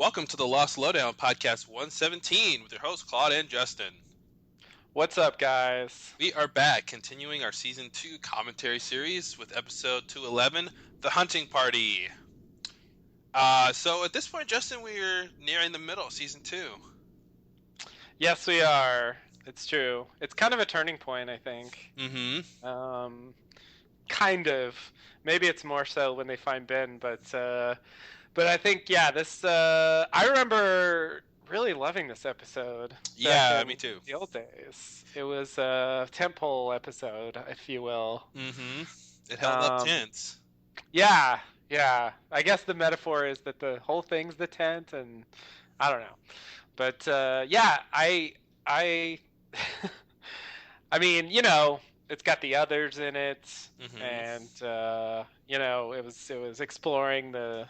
Welcome to the Lost Lowdown Podcast 117 with your hosts Claude and Justin. What's up, guys? We are back, continuing our Season 2 commentary series with episode 211, The Hunting Party. So at this point, Justin, we're nearing the middle of Season 2. Yes, we are. It's true. It's kind of a turning point, I think. Mm-hmm. Kind of. Maybe it's more so when they find Ben, but I think this. I remember really loving this episode. Yeah, me too. The old days. It was a temple episode, if you will. Mm-hmm. It held up tense. Yeah. I guess the metaphor is that the whole thing's the tent, and I don't know. But I mean, it's got the others in it, and it was exploring the,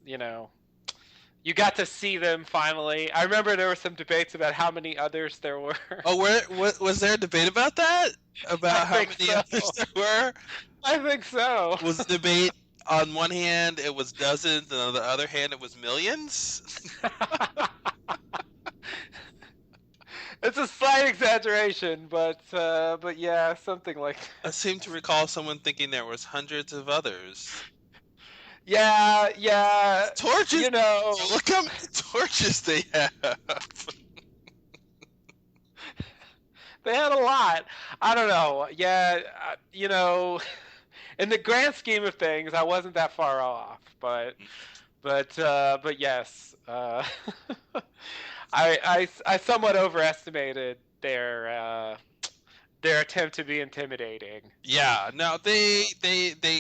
you got to see them finally. I remember there were some debates about how many others there were. Oh, was there a debate about that? About how many others there were? I think so. Was the debate on one hand it was dozens, and on the other hand it was millions? It's a slight exaggeration, but yeah, something like that. I seem to recall someone thinking there was hundreds of others. Yeah. Torches, look how many torches they have. They had a lot. I don't know. Yeah, in the grand scheme of things, I wasn't that far off, but yes, I somewhat overestimated their attempt to be intimidating. Yeah, no, they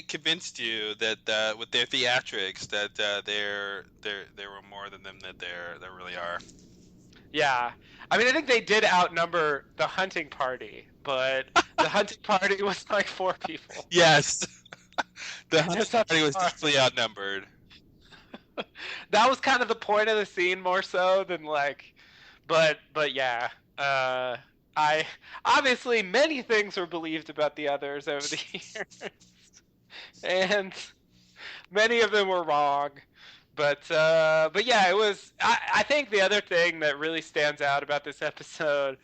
convinced you that with their theatrics that there were more than them that there really are. Yeah, I mean, I think they did outnumber the hunting party, but the hunting party was like 4 people. Yes, the hunting party was definitely outnumbered. That was kind of the point of the scene more so than but yeah. I obviously many things were believed about the others over the years, and many of them were wrong. But yeah, it was. I think the other thing that really stands out about this episode,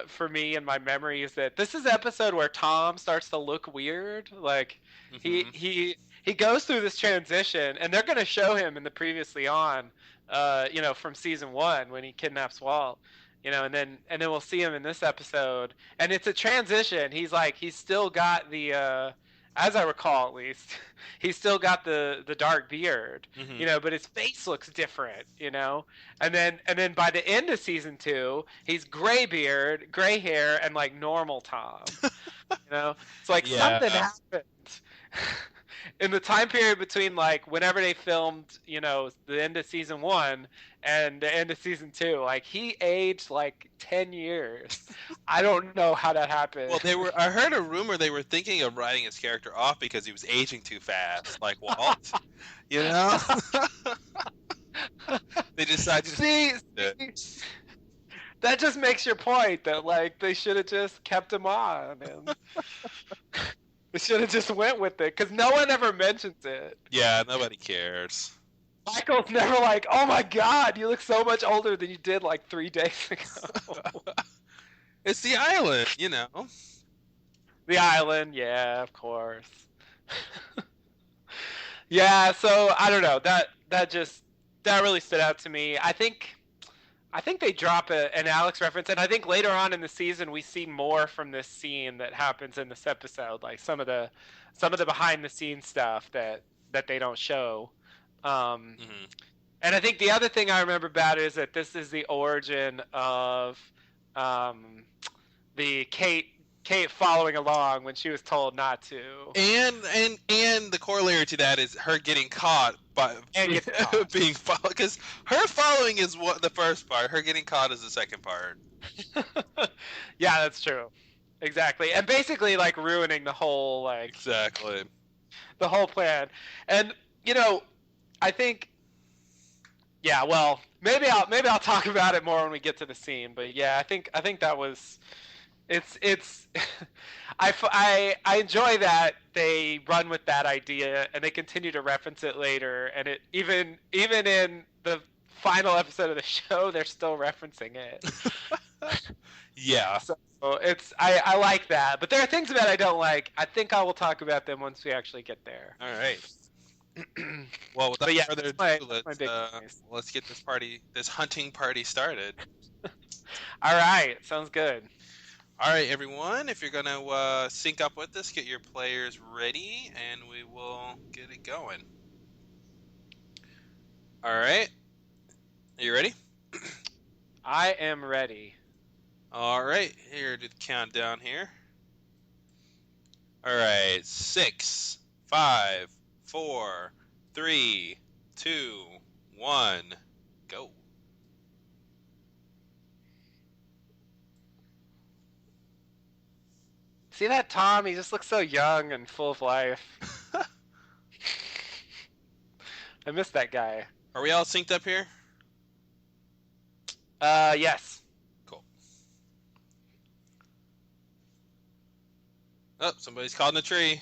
for me in my memory, is that this is the episode where Tom starts to look weird. Like he goes through this transition, and they're going to show him in the previously on, from season 1 when he kidnaps Walt. And then we'll see him in this episode, and it's a transition. He's still got the, as I recall at least, he's still got the dark beard, but his face looks different, and then by the end of season 2, he's gray beard, gray hair, and like normal Tom, it's like something happened. In the time period between whenever they filmed, the end of season 1 and the end of season 2, he aged 10 yees. I don't know how that happened. Well, I heard a rumor they were thinking of writing his character off because he was aging too fast, like Walt. They decided to see, that just makes your point that they should have just kept him on and they should have just went with it, because no one ever mentions it. Yeah, nobody cares. Michael's never like, oh my god, you look so much older than you did 3 days ago. It's the island, The island, yeah, of course. Yeah, so I don't know. That really stood out to me. I think they drop an Alex reference, and I think later on in the season we see more from this scene that happens in this episode, like some of the behind the scenes stuff that they don't show. And I think the other thing I remember about it is that this is the origin of the Kate following along when she was told not to. And the corollary to that is her getting caught by being followed, because her following is the first part. Her getting caught is the second part. Yeah, that's true. Exactly. And basically ruining the whole exactly the whole plan. And I think, yeah, well, maybe I'll talk about it more when we get to the scene, but yeah, I think that was It's I enjoy that they run with that idea and they continue to reference it later, and it even in the final episode of the show they're still referencing it. Yeah. So I like that, but there are things about it I don't like. I think I will talk about them once we actually get there. All right. Well, without But yeah, further ado, that's my big choice. let's get this hunting party started. All right, sounds good. All right, everyone. If you're gonna sync up with us, get your players ready, and we will get it going. All right. Are you ready? I am ready. All right. Here to the countdown here. All right. 6, 5, 4, 3, 2, 1, go. See that Tom? He just looks so young and full of life. I miss that guy. Are we all synced up here? Yes. Cool. Oh, somebody's caught in a tree.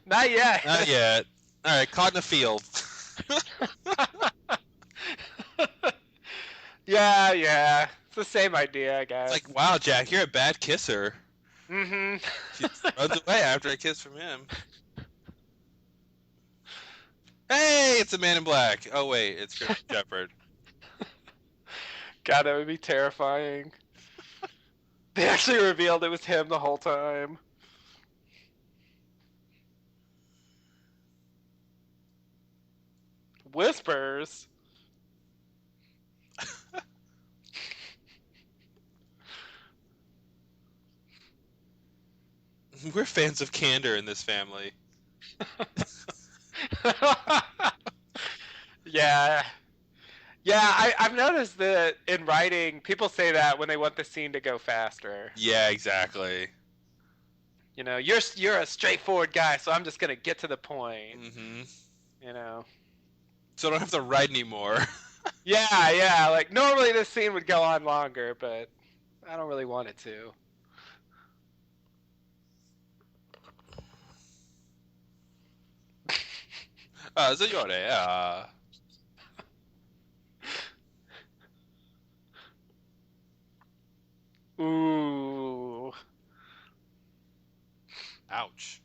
Not yet. Not yet. All right, caught in a field. Yeah. It's the same idea, I guess. It's like, wow, Jack, you're a bad kisser. Mm-hmm. She runs away after a kiss from him. Hey, it's a man in black. Oh, wait, it's Chris Shepard. God, that would be terrifying. They actually revealed it was him the whole time. Whispers? We're fans of candor in this family. Yeah. I've noticed that in writing, people say that when they want the scene to go faster. Yeah, exactly. You know, you're a straightforward guy, so I'm just gonna get to the point. Mm-hmm. You know. So I don't have to write anymore. Yeah. Like normally this scene would go on longer, but I don't really want it to. Signore, Ooh. ouch.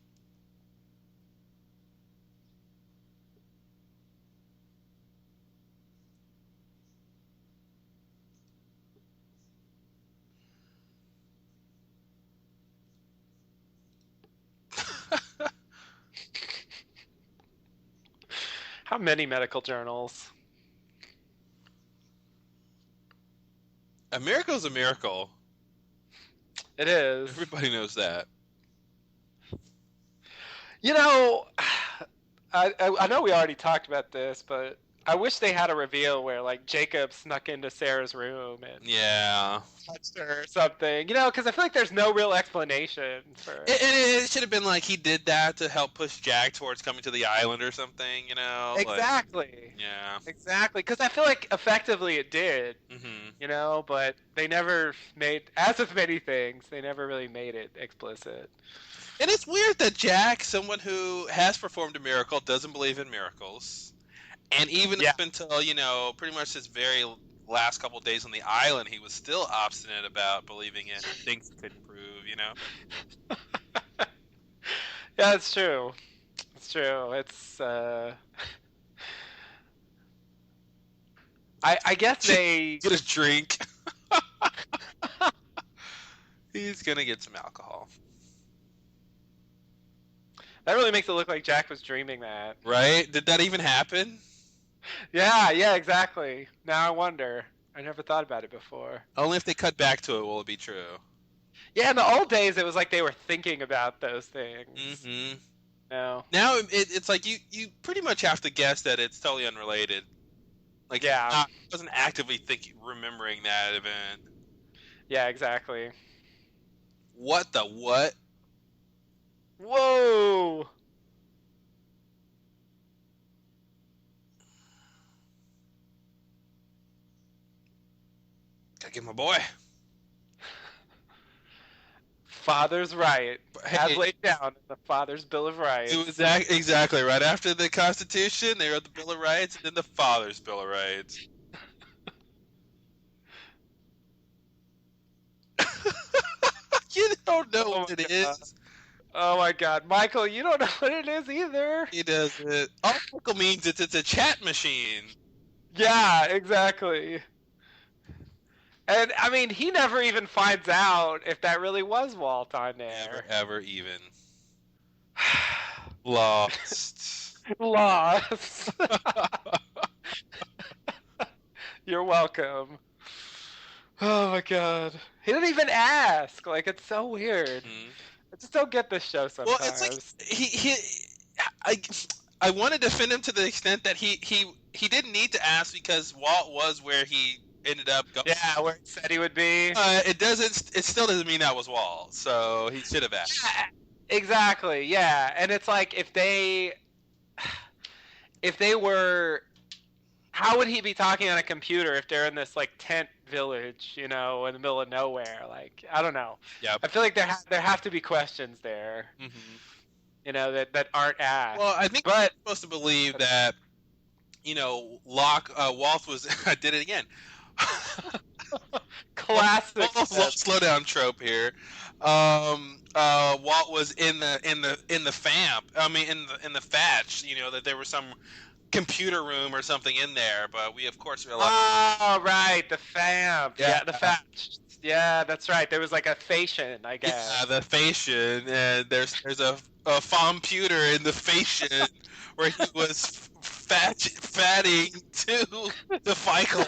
How many medical journals? A miracle's a miracle. It is. Everybody knows that. You know, I know we already talked about this, but I wish they had a reveal where like Jacob snuck into Sarah's room and Yeah. touched her or something. You know, because I feel like there's no real explanation for. It should have been like he did that to help push Jack towards coming to the island or something, you know? Exactly. Yeah. Exactly, because I feel like effectively it did. Mm-hmm. You know, but they never made, as with many things, they never really made it explicit. And it's weird that Jack, someone who has performed a miracle, doesn't believe in miracles. And even up until, you know, pretty much his very last couple days on the island, he was still obstinate about believing in things he couldn't prove, you know? Yeah, it's true. It's true. It's, I guess they... Get a drink. He's gonna get some alcohol. That really makes it look like Jack was dreaming that. Right? Did that even happen? Yeah, exactly. Now I wonder. I never thought about it before. Only if they cut back to it will it be true. Yeah, in the old days, it was like they were thinking about those things. Mm-hmm. No. Now it's like you pretty much have to guess that it's totally unrelated. Like, yeah, wasn't actively remembering that event. Yeah, exactly. What the what? Whoa! Gotta get my boy. father's right, as laid down in the Father's Bill of Rights. It was exactly right after the Constitution. They wrote the Bill of Rights, and then the Father's Bill of Rights. You don't know what it is. Oh my God, Michael, you don't know what it is either. He doesn't. All Michael means it's a chat machine. Yeah, exactly. And I mean, he never even finds out if that really was Walt on there. Never, ever even. Lost. Lost. You're welcome. Oh my God. He didn't even ask. Like, it's so weird. Mm-hmm. I just don't get this show sometimes. Well, it's like I want to defend him to the extent that he didn't need to ask because Walt was where he ended up going. Yeah, where he said he would be. It still doesn't mean that was Walt, so he should have asked. Yeah, exactly. Yeah, and it's like if they were, how would he be talking on a computer if they're in this like tent village, you know, in the middle of nowhere? Like, I don't know. Yeah. I feel like there have to be questions there. Mm-hmm. You know, that aren't asked. Well, I think we're supposed to believe that, you know, Walt was. I did it again. Classic. Slow down trope here. Walt was in the FAMP. I mean, in the Fatch. You know, that there was some computer room or something in there, but we of course realized. Oh, right, the FAMP. Yeah, the Fatch. Yeah, that's right. There was like a Phation, I guess. Yeah, the Phation, and there's a computer in the Phation where he was fatting to the Michael.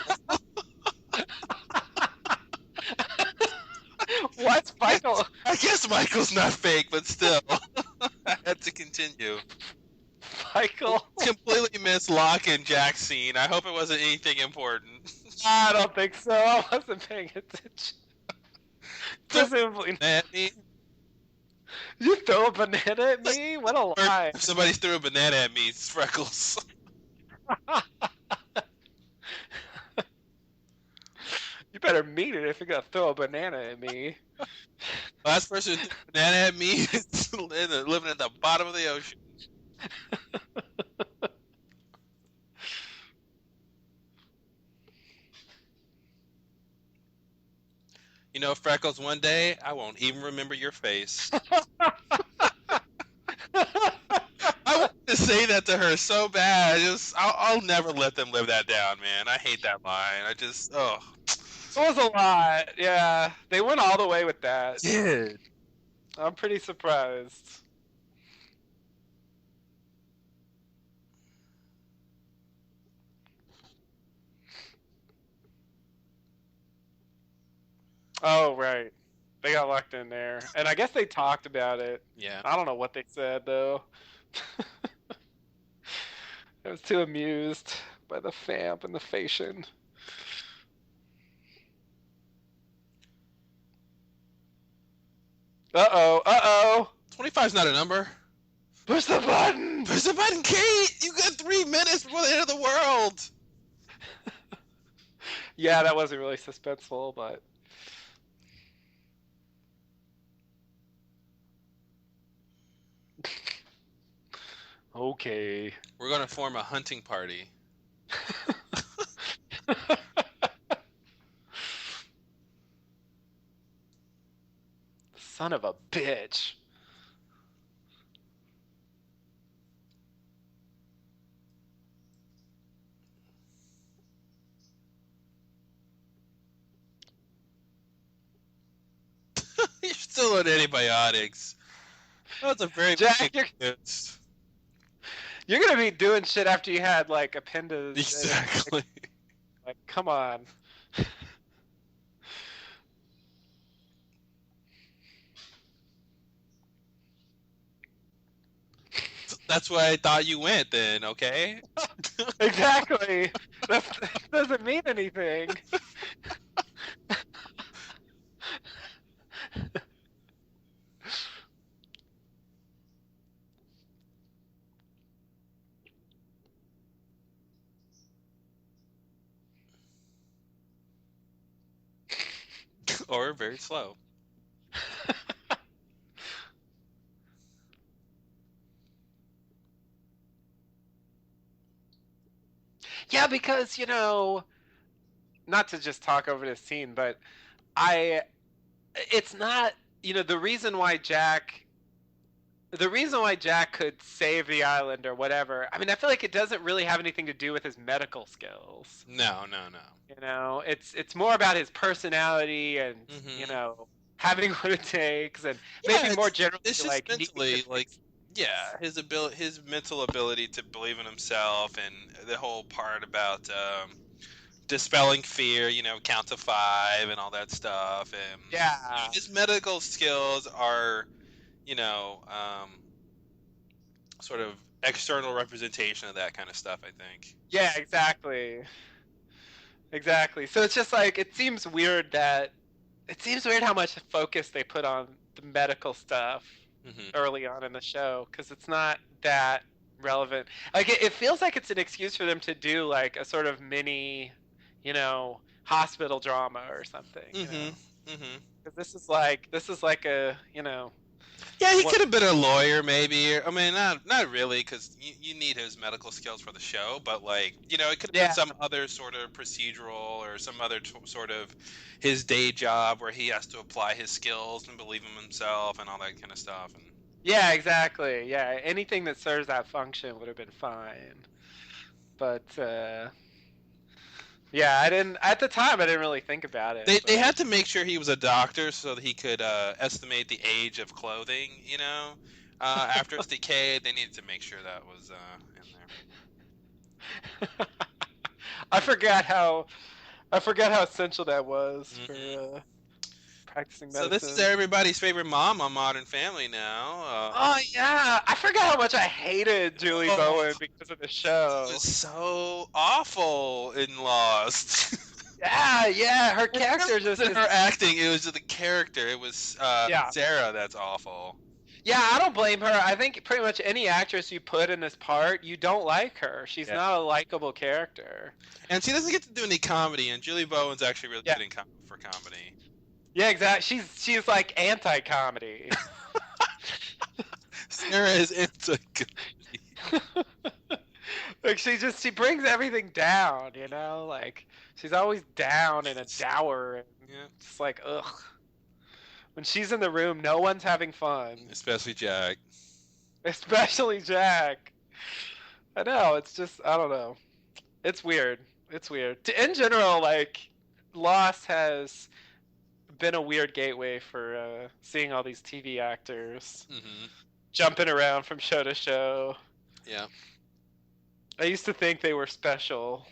What's Michael? I guess Michael's not fake, but still, I had to continue. Michael completely missed Locke and Jack scene. I hope it wasn't anything important. I don't think so. I wasn't paying attention. Presumably at me. You throw a banana at me? What a lie. If somebody threw a banana at me, it's Freckles. You better mean it if you're gonna throw a banana at me. Last person who threw a banana at me is living at the bottom of the ocean. You know, Freckles, one day I won't even remember your face. I wanted to say that to her so bad. I'll never let them live that down, man. I hate that line. It was a lot. Yeah, they went all the way with that. Dude. I'm pretty surprised. Oh, right. They got locked in there. And I guess they talked about it. Yeah. I don't know what they said, though. I was too amused by the FAMP and the Phation. Uh-oh. 25's not a number. Push the button! Push the button, Kate! You got 3 minutes before the end of the world! Yeah, that wasn't really suspenseful, but... Okay. We're gonna form a hunting party. Son of a bitch. You're still on antibiotics. That's a very Jack, you're gonna be doing shit after you had like appendix. Exactly. Like, come on. That's why I thought you went then, okay? Exactly. That doesn't mean anything. Or very slow. Yeah, because not to just talk over this scene, but I it's not the reason why Jack could save the island or whatever. I mean, I feel like it doesn't really have anything to do with his medical skills. No. It's more about his personality and having what it takes, and maybe more generally it's just like mentally his mental ability to believe in himself, and the whole part about dispelling fear, count to 5 and all that stuff, and his medical skills are sort of external representation of that kind of stuff, I think. Yeah, exactly. So it's just like it seems weird how much focus they put on the medical stuff early on in the show, because it's not that relevant. Like it feels like it's an excuse for them to do like a sort of mini, hospital drama or something. Because this is like a Yeah, he could have been a lawyer, maybe. I mean, not really, because you need his medical skills for the show. But it could have been some other sort of procedural or some other sort of his day job where he has to apply his skills and believe in himself and all that kind of stuff. And yeah, exactly. Yeah, anything that serves that function would have been fine. But yeah, at the time I didn't really think about it. They had to make sure he was a doctor so that he could estimate the age of clothing, after it's decayed. They needed to make sure that was in there. I forgot how essential that was for practicing medicine. So this is everybody's favorite mom on Modern Family now. Oh yeah, I forgot how much I hated Julie Bowen because of the show. It was so awful in Lost. Yeah, her character just her acting. It was just the character. It was Sarah. That's awful. Yeah, I don't blame her. I think pretty much any actress you put in this part, you don't like her. She's not a likable character. And she doesn't get to do any comedy, and Julie Bowen's actually really good for comedy. Yeah, exactly. She's like anti-comedy. Sarah is anti-comedy. Like she brings everything down, like she's always down and a dour, and just like ugh. When she's in the room, no one's having fun. Especially Jack. I know, it's just, I don't know. It's weird. In general, like, Lost has been a weird gateway for seeing all these TV actors jumping around from show to show. Yeah. I used to think they were special.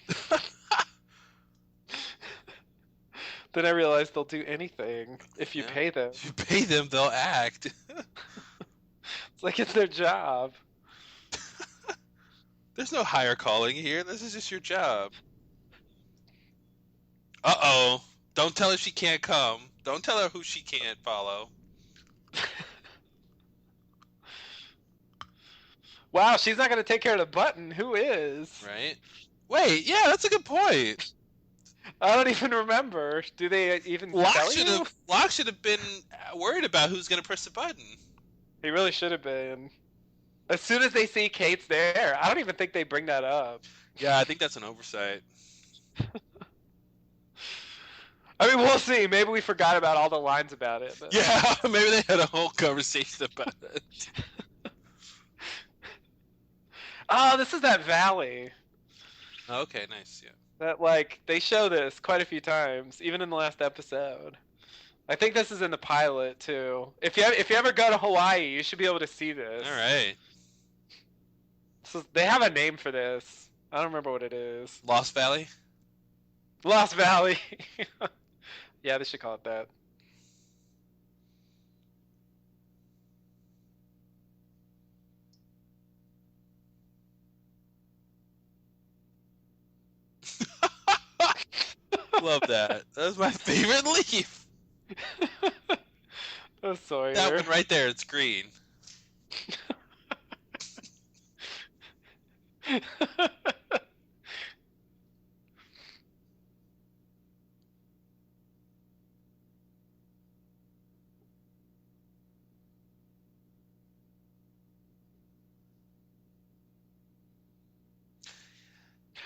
Then I realized they'll do anything if you pay them. If you pay them, they'll act. It's like it's their job. There's no higher calling here. This is just your job. Uh-oh. Don't tell her she can't come. Don't tell her who she can't follow. Wow, she's not going to take care of the button. Who is? Right? Wait, yeah, that's a good point. I don't even remember. Do they even tell you? Locke should have been worried about who's going to press the button. He really should have been. As soon as they see Kate's there, I don't even think they bring that up. Yeah, I think that's an oversight. I mean, we'll see. Maybe we forgot about all the lines about it. But... Yeah, maybe they had a whole conversation about it. Oh, this is that valley. Okay, nice, yeah. That, they show this quite a few times, even in the last episode. I think this is in the pilot, too. If you ever go to Hawaii, you should be able to see this. All right. They have a name for this. I don't remember what it is. Lost Valley? Lost Valley. Yeah, they should call it that. Love that. That was my favorite leaf. Oh, sorry. That one right there, it's green.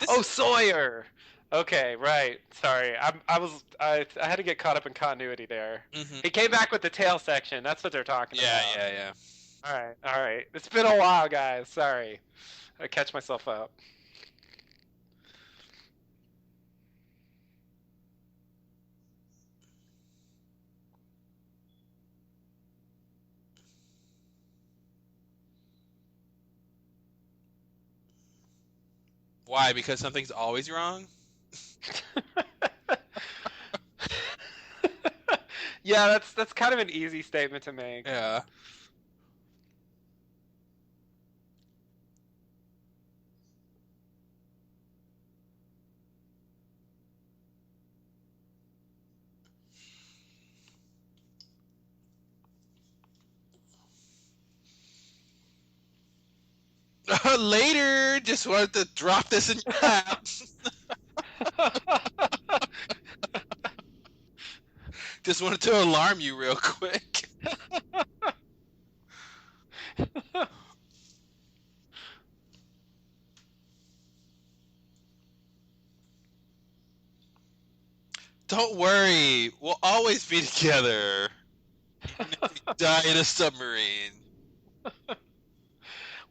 Oh, Sawyer. Okay, right. Sorry, I had to get caught up in continuity there. Mm-hmm. He came back with the tail section. That's what they're talking about. Yeah. All right. It's been a while, guys. Sorry, I catch myself up. Why? Because something's always wrong? Yeah, that's kind of an easy statement to make. Yeah. Later, just wanted to drop this in your lap. Just wanted to alarm you real quick. Don't worry, we'll always be together. Even if we die in a submarine.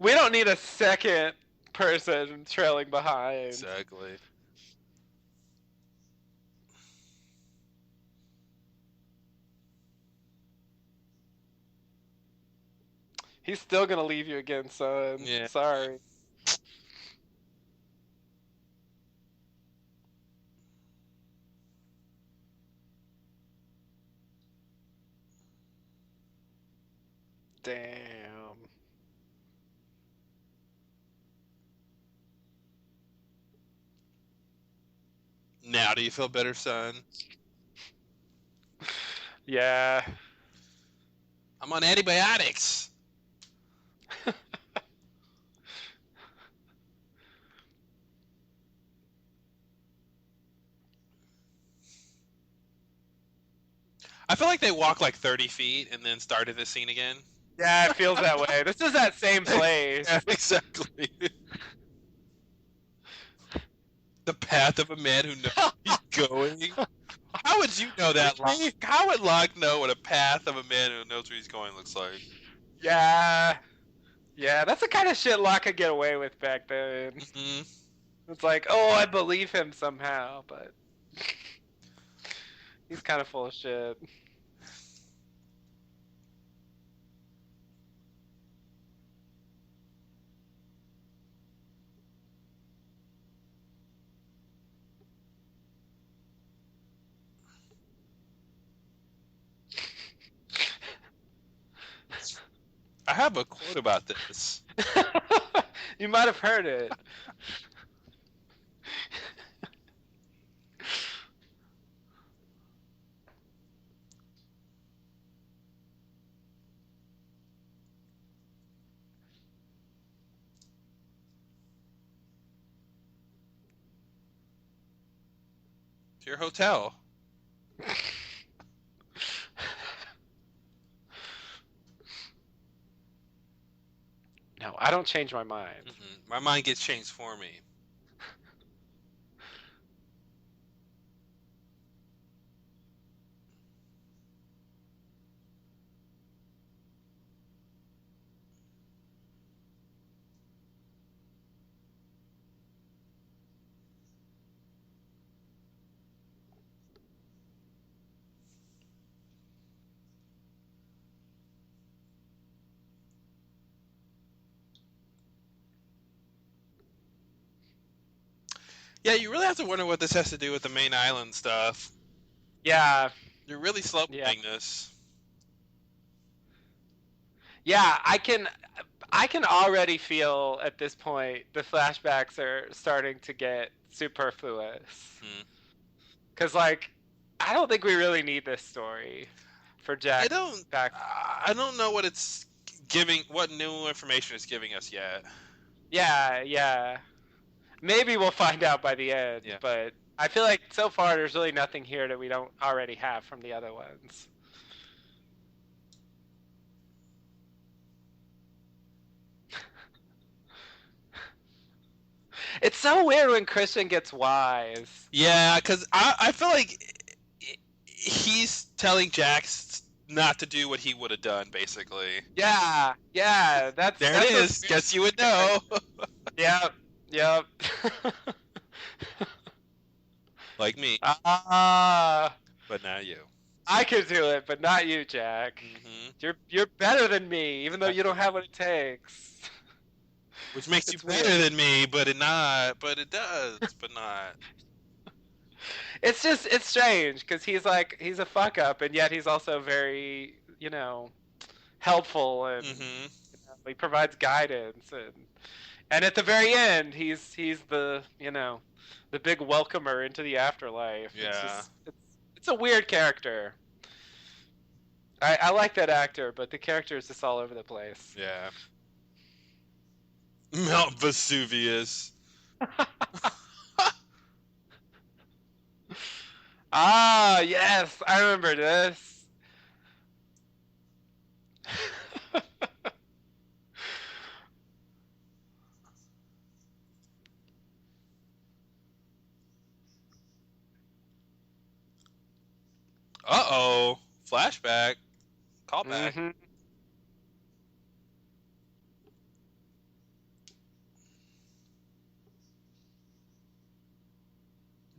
We don't need a second person trailing behind. Exactly. He's still gonna leave you again, son. Yeah. Sorry. Damn. Now do you feel better, son? Yeah. I'm on antibiotics. I feel like they walked like 30 feet and then started the scene again. Yeah, it feels that way. This is that same place. Yeah, exactly. The path of a man who knows he's going. How would you know that, Locke? How would Locke know what a path of a man who knows where he's going looks like? Yeah. Yeah, that's the kind of shit Locke could get away with back then. Mm-hmm. It's like, oh, I believe him somehow, but he's kind of full of shit. I have a quote about this. You might have heard it. To your hotel. No, I don't change my mind. Mm-hmm. My mind gets changed for me. Yeah, you really have to wonder what this has to do with the main island stuff. Yeah. You're really slow playing this. Yeah, I can already feel at this point the flashbacks are starting to get superfluous. Because, like, I don't think we really need this story for Jack. I don't know what it's giving, what new information it's giving us yet. Yeah. Maybe we'll find out by the end, but I feel like so far there's really nothing here that we don't already have from the other ones. It's so weird when Christian gets wise. Yeah, because I feel like he's telling Jax not to do what he would have done, basically. Yeah, yeah, There it that's a is. Guess you would know. Yep, yep. Like me, Ah, but not you. I could do it, but not you, Jack. Mm-hmm. You're better than me, even though you don't have what it takes. Which makes you It's better weird. than me, but it does, but not. It's strange because he's a fuck up, and yet he's also very helpful, and Mm-hmm. he provides guidance, and at the very end he's the the big welcomer into the afterlife. Yeah. It's a weird character. I like that actor, but the character is just all over the place. Yeah. Mount Vesuvius. Ah, yes, I remember this. Uh-oh. Flashback. Callback. Mm-hmm.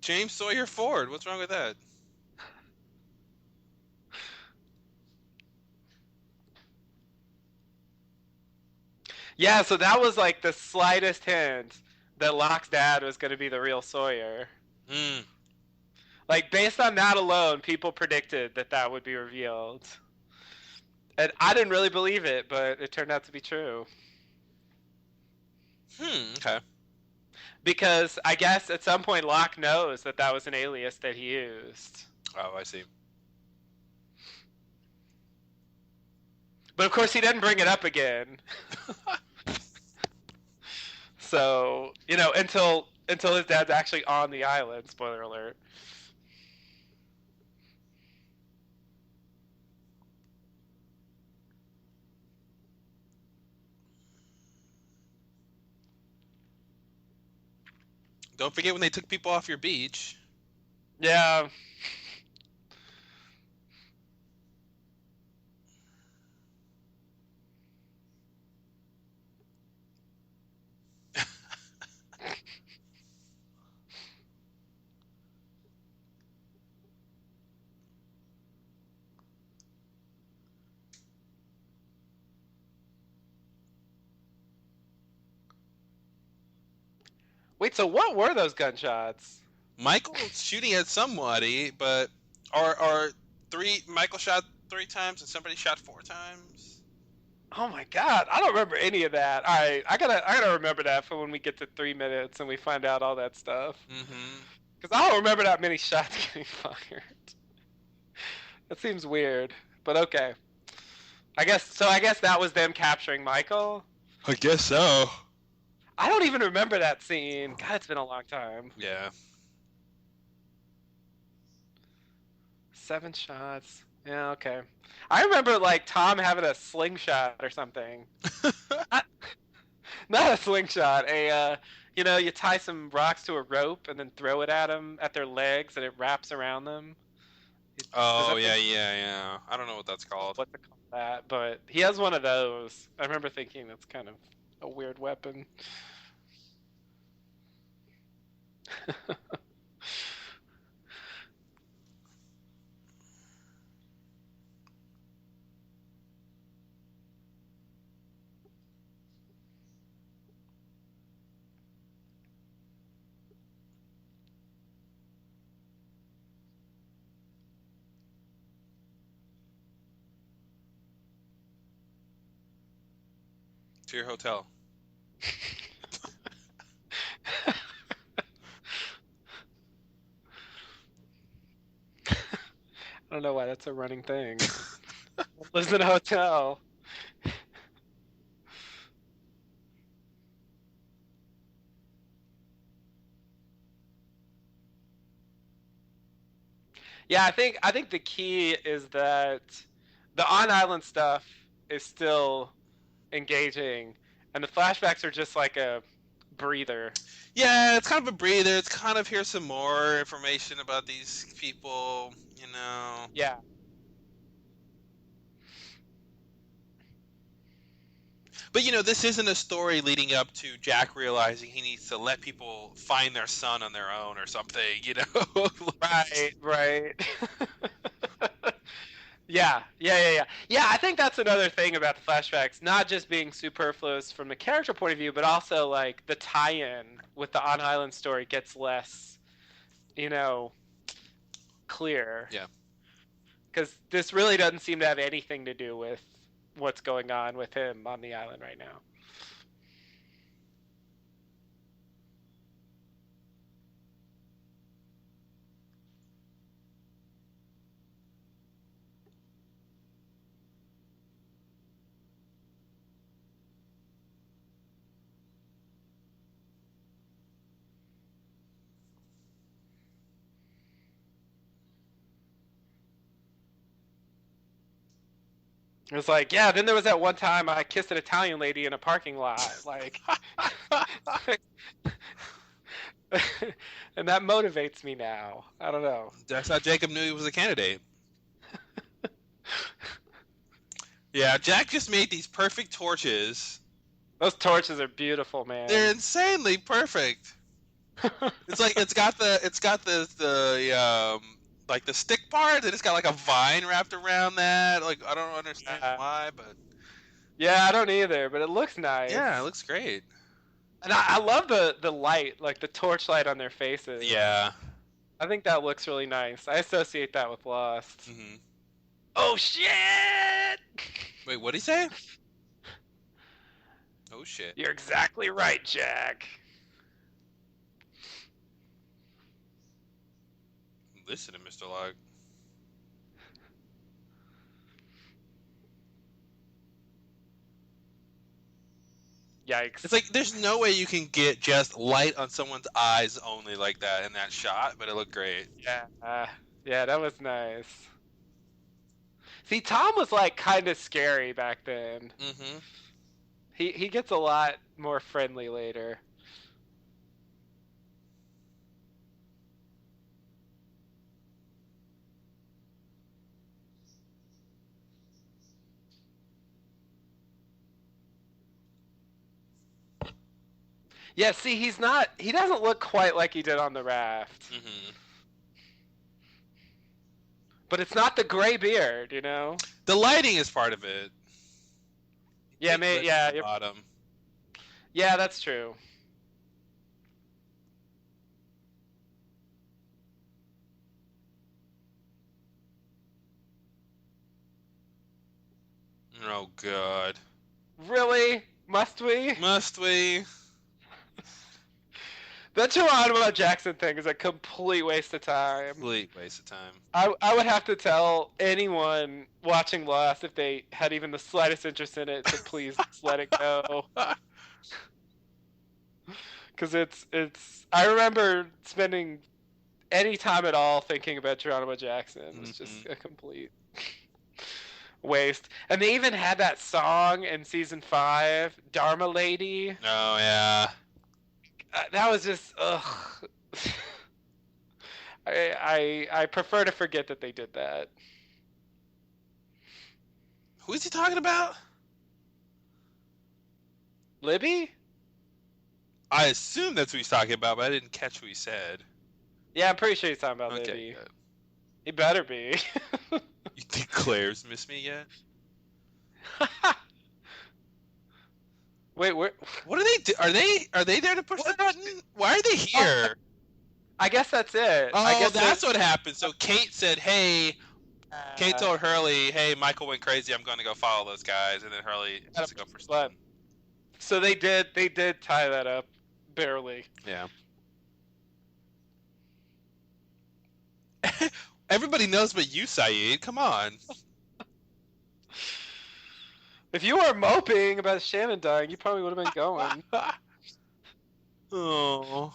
James Sawyer Ford. What's wrong with that? Yeah, so that was like the slightest hint that Locke's dad was going to be the real Sawyer. Hmm. Like, based on that alone, people predicted that that would be revealed. And I didn't really believe it, but it turned out to be true. Okay. Because I guess at some point Locke knows that that was an alias that he used. Oh, I see. But of course he didn't bring it up again. So, until his dad's actually on the island, spoiler alert. Don't forget when they took people off your beach. Yeah. Wait, so what were those gunshots? Michael's shooting at somebody, but or Michael shot 3 times and somebody shot 4 times. Oh my god, I don't remember any of that. All right, I gotta remember that for when we get to 3 minutes and we find out all that stuff. Mm-hmm. Because I don't remember that many shots getting fired. That seems weird, but okay. I guess that was them capturing Michael. I guess so. I don't even remember that scene. God, it's been a long time. Yeah. 7 shots. Yeah, okay. I remember like Tom having a slingshot or something. Not a slingshot. You tie some rocks to a rope and then throw it at them at their legs, and it wraps around them. Oh, yeah. I don't know what that's called. What to call that? But he has one of those. I remember thinking that's kind of a weird weapon. To your hotel. I don't know why that's a running thing. Lives in a hotel. Yeah, I think the key is that the on island stuff is still engaging, and the flashbacks are just like a breather. Yeah, it's kind of a breather. It's kind of here's some more information about these people, you know. Yeah. But you know, this isn't a story leading up to Jack realizing he needs to let people find their son on their own or something, you know. Right. Yeah. Yeah, I think that's another thing about the flashbacks, not just being superfluous from the character point of view, but also like the tie-in with the On Island story gets less, you know, clear. Yeah. Because this really doesn't seem to have anything to do with what's going on with him on the island right now. It was like, yeah, then there was that one time I kissed an Italian lady in a parking lot. Like, and that motivates me now. I don't know. That's how Jacob knew he was a candidate. Yeah, Jack just made these perfect torches. Those torches are beautiful, man. They're insanely perfect. It's like it's got the like the stick part, and it's got like a vine wrapped around that. Like I don't understand why, but yeah, I don't either. But it looks nice. Yeah, it looks great. And I love the light, like the torch light on their faces. Yeah, I think that looks really nice. I associate that with Lost. Mm-hmm. Oh shit! Wait, what'd he say? Oh shit! You're exactly right, Jack. Listen to Mr. Locke. Yikes. It's like there's no way you can get just light on someone's eyes only like that in that shot, but it looked great. Yeah, that was nice. See, Tom was like kind of scary back then. Mm-hmm. He gets a lot more friendly later. Yeah, see, he doesn't look quite like he did on the raft. Mm-hmm. But it's not the gray beard, you know? The lighting is part of it. Yeah, Bottom. Yeah, that's true. Oh god. Really? Must we? Must we? The Geronimo Jackson thing is a complete waste of time. Complete waste of time. I would have to tell anyone watching Lost, if they had even the slightest interest in it, to please just let it go. Because it's. I remember spending any time at all thinking about Geronimo Jackson. It's just a complete waste. And they even had that song in season 5, Dharma Lady. Oh yeah. That was just ugh. I prefer to forget that they did that. Who is he talking about? Libby? I assume that's what he's talking about, but I didn't catch what he said. Yeah, I'm pretty sure he's talking about Libby. Good. He better be. You think Claire's missed me yet? Wait, what are they do? Are they there to push the button? Why are they here? I guess that's it. Oh, that's what happened. So Kate said, "Hey." Kate told Hurley, "Hey, Michael went crazy. I'm going to go follow those guys," and then Hurley has to go for something. So they did tie that up, barely. Yeah. Everybody knows but you, Sayid. Come on. If you were moping about Shannon dying, you probably would have been going. Oh.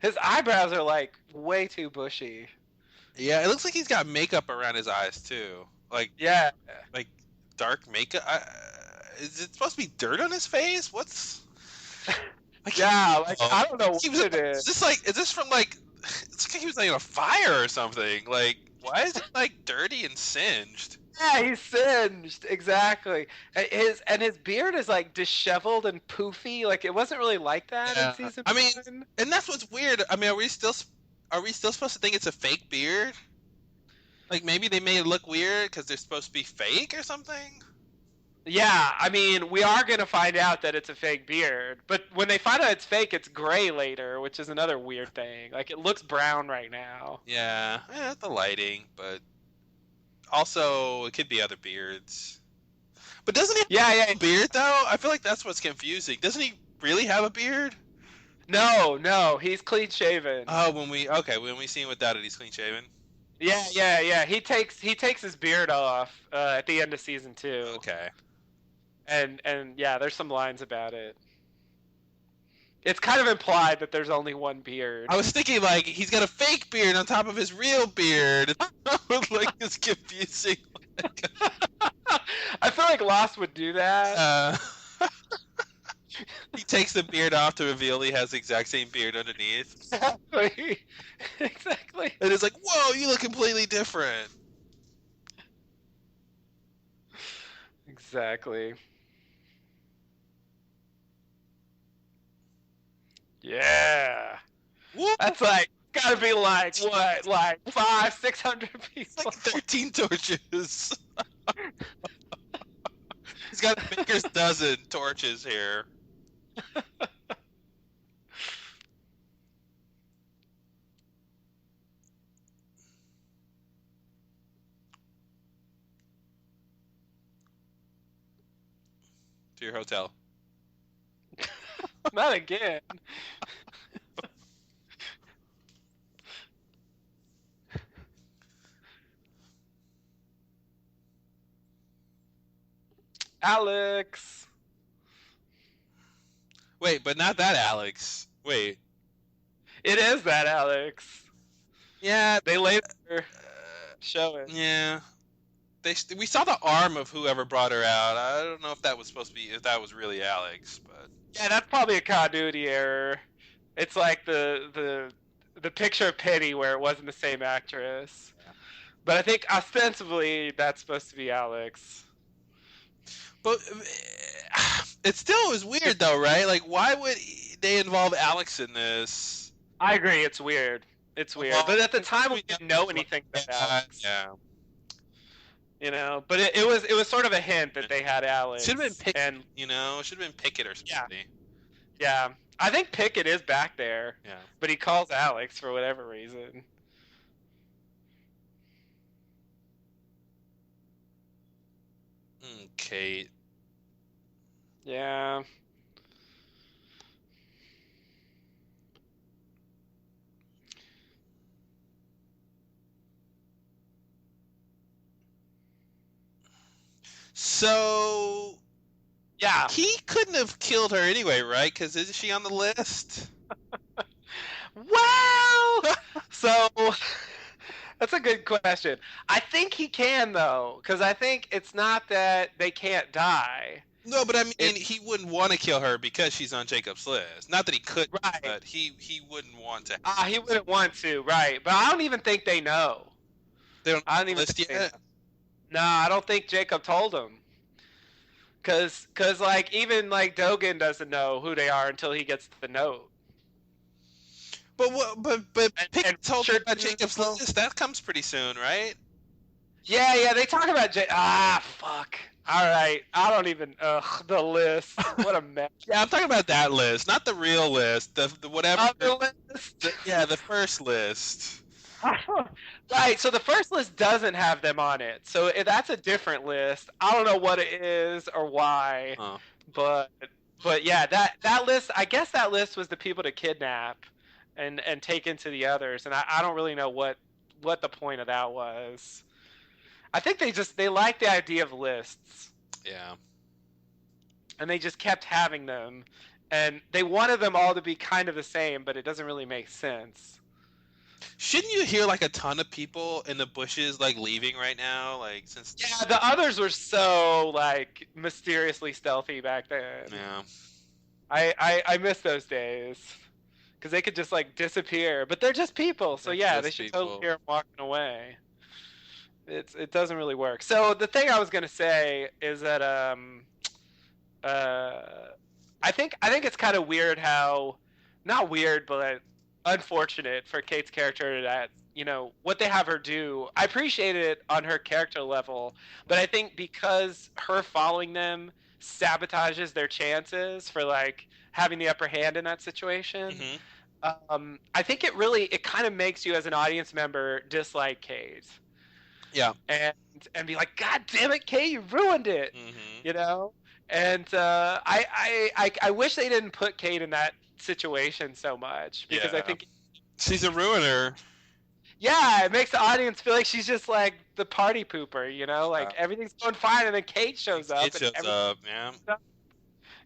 His eyebrows are like way too bushy. Yeah, it looks like he's got makeup around his eyes too. Yeah. Like dark makeup. Is it supposed to be dirt on his face? What's? Yeah, like I don't know what it is. Is this from like? It's like he was like on a fire or something. Like, why is it like dirty and singed? Yeah, he's singed exactly. His beard is like disheveled and poofy. Like it wasn't really like that in season. I mean, and that's what's weird. I mean, are we still supposed to think it's a fake beard? Like maybe they made it look weird because they're supposed to be fake or something. Yeah, I mean, we are gonna find out that it's a fake beard, but when they find out it's fake, it's gray later, which is another weird thing. Like it looks brown right now. Yeah, the lighting, but also it could be other beards. But doesn't he have a beard though? I feel like that's what's confusing. Doesn't he really have a beard? No, he's clean shaven. Oh, when we see him without it, he's clean shaven. Yeah. He takes his beard off at the end of season 2. Okay. And yeah, there's some lines about it. It's kind of implied that there's only one beard. I was thinking like he's got a fake beard on top of his real beard. Like it's confusing. I feel like Lost would do that. He takes the beard off to reveal he has the exact same beard underneath. Exactly. And it's like, whoa, you look completely different. Exactly. Yeah. Whoop. That's like gotta be like what, like 500-600 people. Like 13 torches. He's got a maker's dozen torches here. To your hotel. Not again. Alex. Wait, but not that Alex. Wait. It is that Alex. Yeah, they later show it. Yeah. We saw the arm of whoever brought her out. I don't know if that was supposed to be, if that was really Alex, but yeah, that's probably a continuity error. It's like the picture of Penny where it wasn't the same actress. Yeah. But I think ostensibly that's supposed to be Alex. But it still is weird though, right? Like, why would they involve Alex in this? I agree, it's weird. It's weird. Well, but at the time we didn't know anything about Alex. Yeah. You know, but it was sort of a hint that they had Alex. Should have been Pickett, should have been Pickett or something. Yeah. I think Pickett is back there. Yeah. But he calls Alex for whatever reason. Kate. Yeah. So, yeah, he couldn't have killed her anyway, right? Because isn't she on the list? Well, so that's a good question. I think he can though, because I think it's not that they can't die. No, but I mean, he wouldn't want to kill her because she's on Jacob's list. Not that he could, right? But he wouldn't want to. He wouldn't want to, right? But I don't even think they know. They don't. I don't even list yet. No, I don't think Jacob told him. Cause like even like Dogen doesn't know who they are until he gets the note. But Pickett told her about Jacob's list. That comes pretty soon, right? Yeah. They talk about fuck. All right, I don't even. The list. What a mess. Yeah, I'm talking about that list, not the real list. The whatever. The list. The first list. Right, so the first list doesn't have them on it. So that's a different list. I don't know what it is or why. But yeah, that list, I guess that list was the people to kidnap and take into the others. And I don't really know what the point of that was. I think they like the idea of lists. Yeah. And they just kept having them. and they wanted them all to be kind of the same, but it doesn't really make sense. Shouldn't you hear like a ton of people in the bushes like leaving right now? Like since Yeah, the others were so like mysteriously stealthy back then. Yeah. I miss those days because they could just like disappear, but they're just people. So yeah, they should totally hear them walking away. It doesn't really work. So the thing I was gonna say is that I think it's kind of weird how, not weird, but unfortunate for Kate's character that, you know, what they have her do. I appreciate it on her character level, but I think because her following them sabotages their chances for like having the upper hand in that situation. I think it kind of makes you as an audience member dislike Kate. Yeah. And be like, God damn it, Kate, you ruined it. You know? And I wish they didn't put Kate in that situation so much, because I think she's a ruiner. Yeah, it makes the audience feel like she's just like the party pooper, you know, like everything's going fine, and then Kate shows up. Kate shows up, yeah.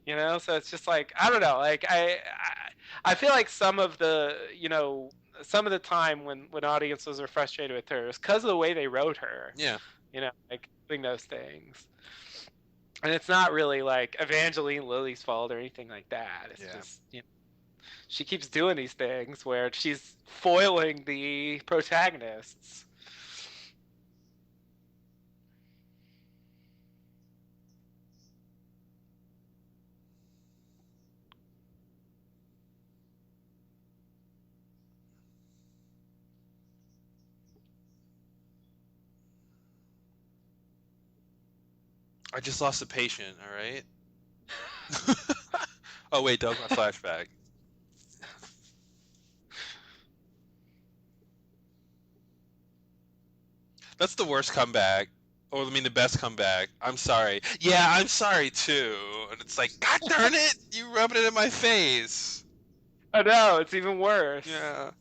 You know, so it's just like, I don't know, like I feel like some of the, you know, some of the time when audiences are frustrated with her is because of the way they wrote her. Yeah. You know, like doing those things. And it's not really like Evangeline Lilly's fault or anything like that. It's just, you know, she keeps doing these things where she's foiling the protagonists. I just lost a patient, all right? Oh, wait, that was my flashback. That's the worst comeback. Or, I mean, the best comeback. I'm sorry. Yeah, I'm sorry, too. And it's like, God darn it! You rubbing it in my face. I know, it's even worse. Yeah.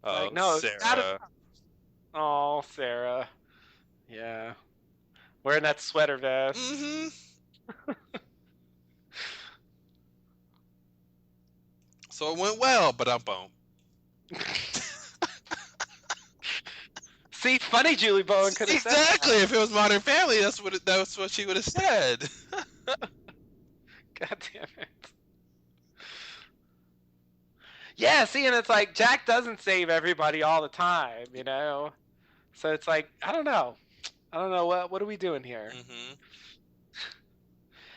Oh, like, no, Sarah. Oh, Sarah. Yeah. Wearing that sweater vest. So it went well, but I'm bummed. See, funny Julie Bowen could have said that. Exactly. If it was Modern Family, that's what she would have said. God damn it. Yeah, see, and it's like Jack doesn't save everybody all the time, you know. So it's like, I don't know what are we doing here.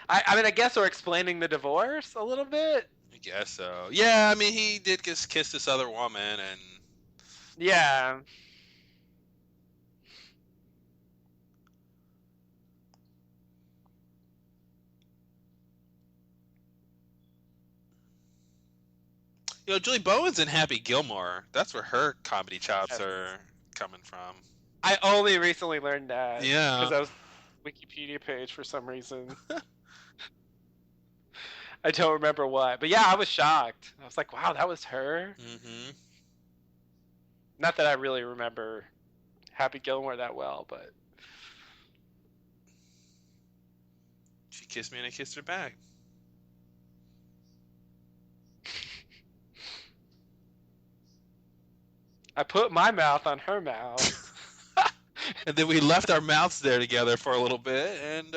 I mean, I guess we're explaining the divorce a little bit. I guess so. Yeah, I mean, he did just kiss this other woman, and yeah. You know, Julie Bowen's in Happy Gilmore. That's where her comedy chops are coming from. I only recently learned that. Yeah. Because I was Wikipedia page for some reason. I don't remember what. But yeah, I was shocked. I was like, wow, that was her? Not that I really remember Happy Gilmore that well, but... She kissed me and I kissed her back. I put my mouth on her mouth. And then we left our mouths there together for a little bit, and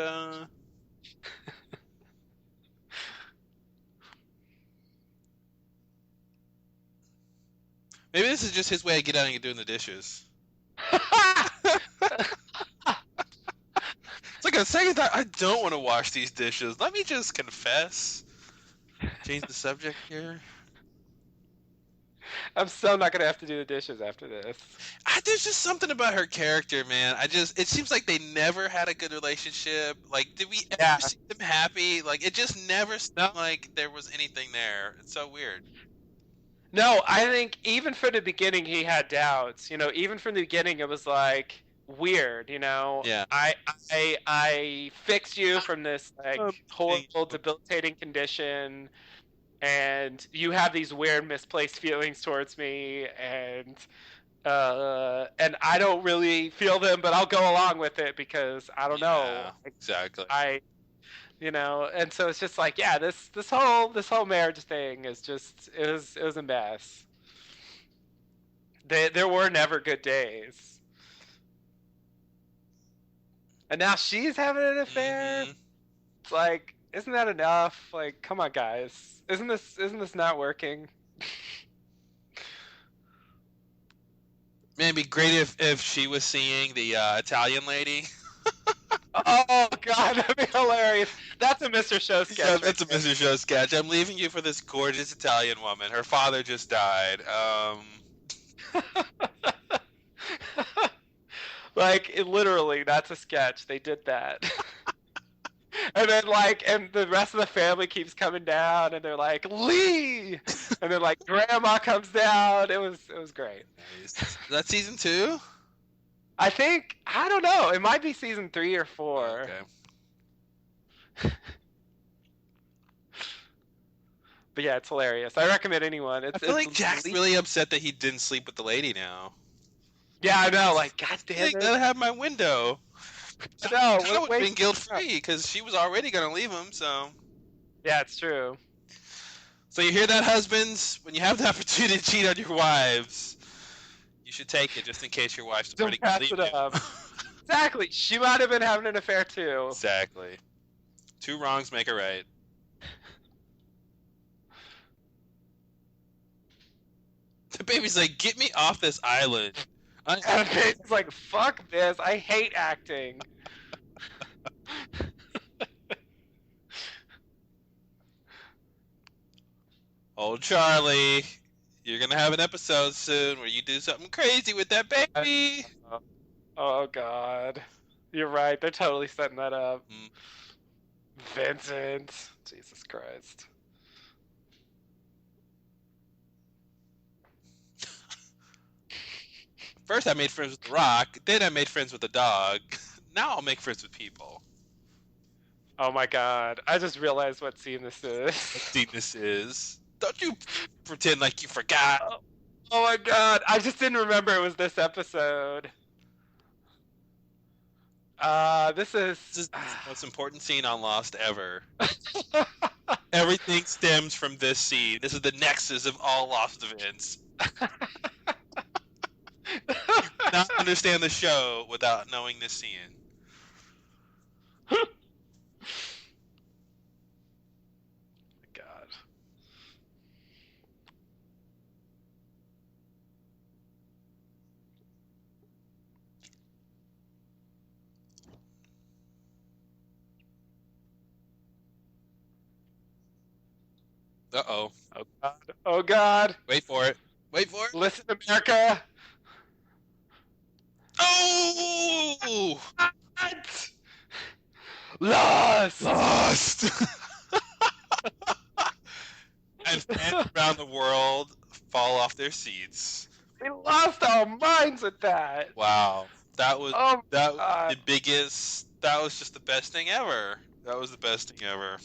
maybe this is just his way of getting out and doing the dishes. It's like a second thought, I don't want to wash these dishes. Let me just confess. Change the subject here. I'm so not gonna have to do the dishes after this. There's just something about her character, man. It seems like they never had a good relationship. Like, did we ever see them happy? Like, it just never seemed like there was anything there. It's so weird. No, I think even from the beginning he had doubts. You know, even from the beginning it was like weird. You know, yeah. I fixed you from this like horrible, debilitating condition. And you have these weird misplaced feelings towards me, and I don't really feel them, but I'll go along with it because I don't know. Exactly. And so it's just like, yeah, this whole marriage thing is just it was a mess. There were never good days, and now she's having an affair. Mm-hmm. It's like, isn't that enough? Like, come on, guys, isn't this not working? Man, it'd be great if she was seeing the Italian lady. Oh God, that'd be hilarious. That's a Mr. Show sketch. Yeah, that's a Mr. Show sketch. I'm leaving you for this gorgeous Italian woman. Her father just died. Like, literally, that's a sketch. They did that. And then, and the rest of the family keeps coming down, and they're like, Lee! And then, Grandma comes down. It was great. Nice. Is that season 2? I don't know. It might be season 3 or 4. Okay. But yeah, it's hilarious. I recommend anyone. I feel like Jack's really upset that he didn't sleep with the lady now. Yeah, I know. God damn it. I gotta have my window. No, I would have been guilt-free because she was already gonna leave him. So. Yeah, it's true. So you hear that, husbands? When you have the opportunity to cheat on your wives, you should take it just in case your wife's already gonna leave you. Exactly. She might have been having an affair too. Exactly. 2 wrongs make a right. The baby's like, get me off this island. And the baby's like, fuck this. I hate acting. Oh, Charlie, you're gonna have an episode soon where you do something crazy with that baby. Oh God, you're right. They're totally setting that up. Vincent, Jesus Christ. First, I made friends with The Rock. Then I made friends with the dog. Now I'll make friends with people. Oh my God! I just realized what scene this is. What scene this is? Don't you pretend like you forgot. Oh my God! I just didn't remember it was this episode. This is the most important scene on Lost ever. Everything stems from this scene. This is the nexus of all Lost events. You cannot understand the show without knowing this scene. God. Uh-oh. Oh God. Oh God. Wait for it. Wait for it. Listen, America. Oh! What? Lost! And fans around the world fall off their seats. We lost our minds with that. Wow. That was God. the biggest. That was just the best thing ever. That was the best thing ever.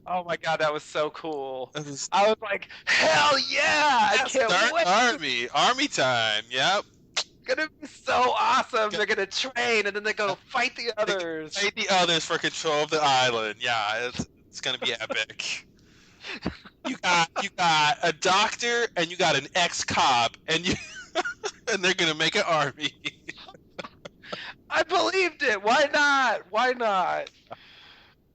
Oh my God, that was so cool. I was like, hell yeah! I can't wait. Army time. Yep. It's gonna be so awesome. They're gonna train and then they're gonna fight the others. Fight the others for control of the island. Yeah, it's gonna be epic. You got a doctor and you got an ex-cop and and they're gonna make an army. I believed it. Why not? Why not?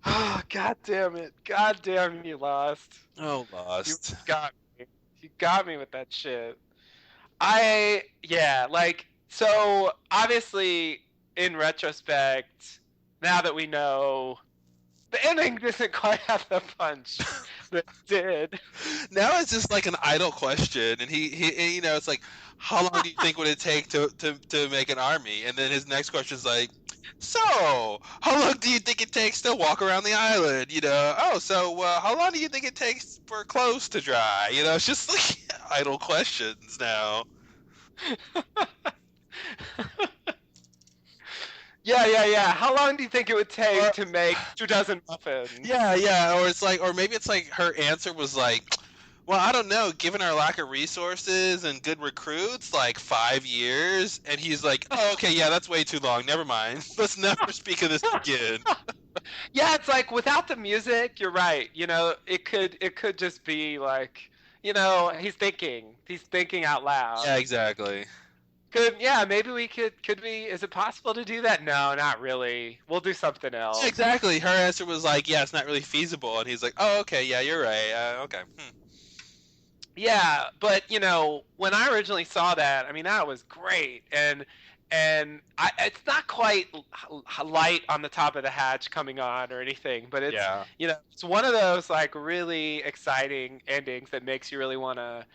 Oh, God damn it. God damn you, Lost. Oh, Lost. You got me. You got me with that shit. So obviously, in retrospect, now that we know, the ending doesn't quite have the punch that it did. Now it's just like an idle question, and he it's like, how long do you think would it take to make an army? And then his next question is like, so how long do you think it takes to walk around the island? How long do you think it takes for clothes to dry? It's just like idle questions now. Yeah. How long do you think it would take to make 2 dozen muffins? Yeah. Or maybe it's like her answer was like, Well, I don't know. Given our lack of resources and good recruits, like 5 years, and he's like, "Oh, okay, yeah, that's way too long. Never mind. Let's never speak of this again." Yeah, it's like without the music, you're right. It could just be like, he's thinking out loud. Yeah, exactly. Maybe we could we is it possible to do that? No, not really. We'll do something else. Yeah, exactly. Her answer was like, "Yeah, it's not really feasible," and he's like, "Oh, okay, yeah, you're right. Okay." Yeah, but when I originally saw that, I mean, that was great, it's not quite light on the top of the hatch coming on or anything, but it's Yeah. it's one of those like really exciting endings that makes you really want to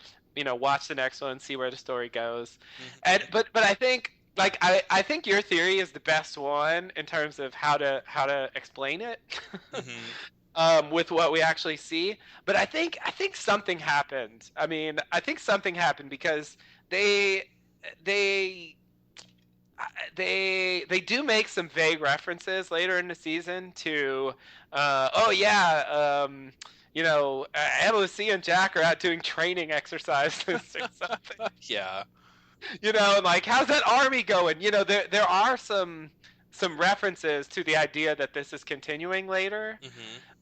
watch the next one and see where the story goes. And but I think like I think your theory is the best one in terms of how to explain it. With what we actually see. But I think something happened. I mean, I think something happened because they they they do make some vague references later in the season to LOC and Jack are out doing training exercises or something. Yeah. Like how's that army going? There are some references to the idea that this is continuing later.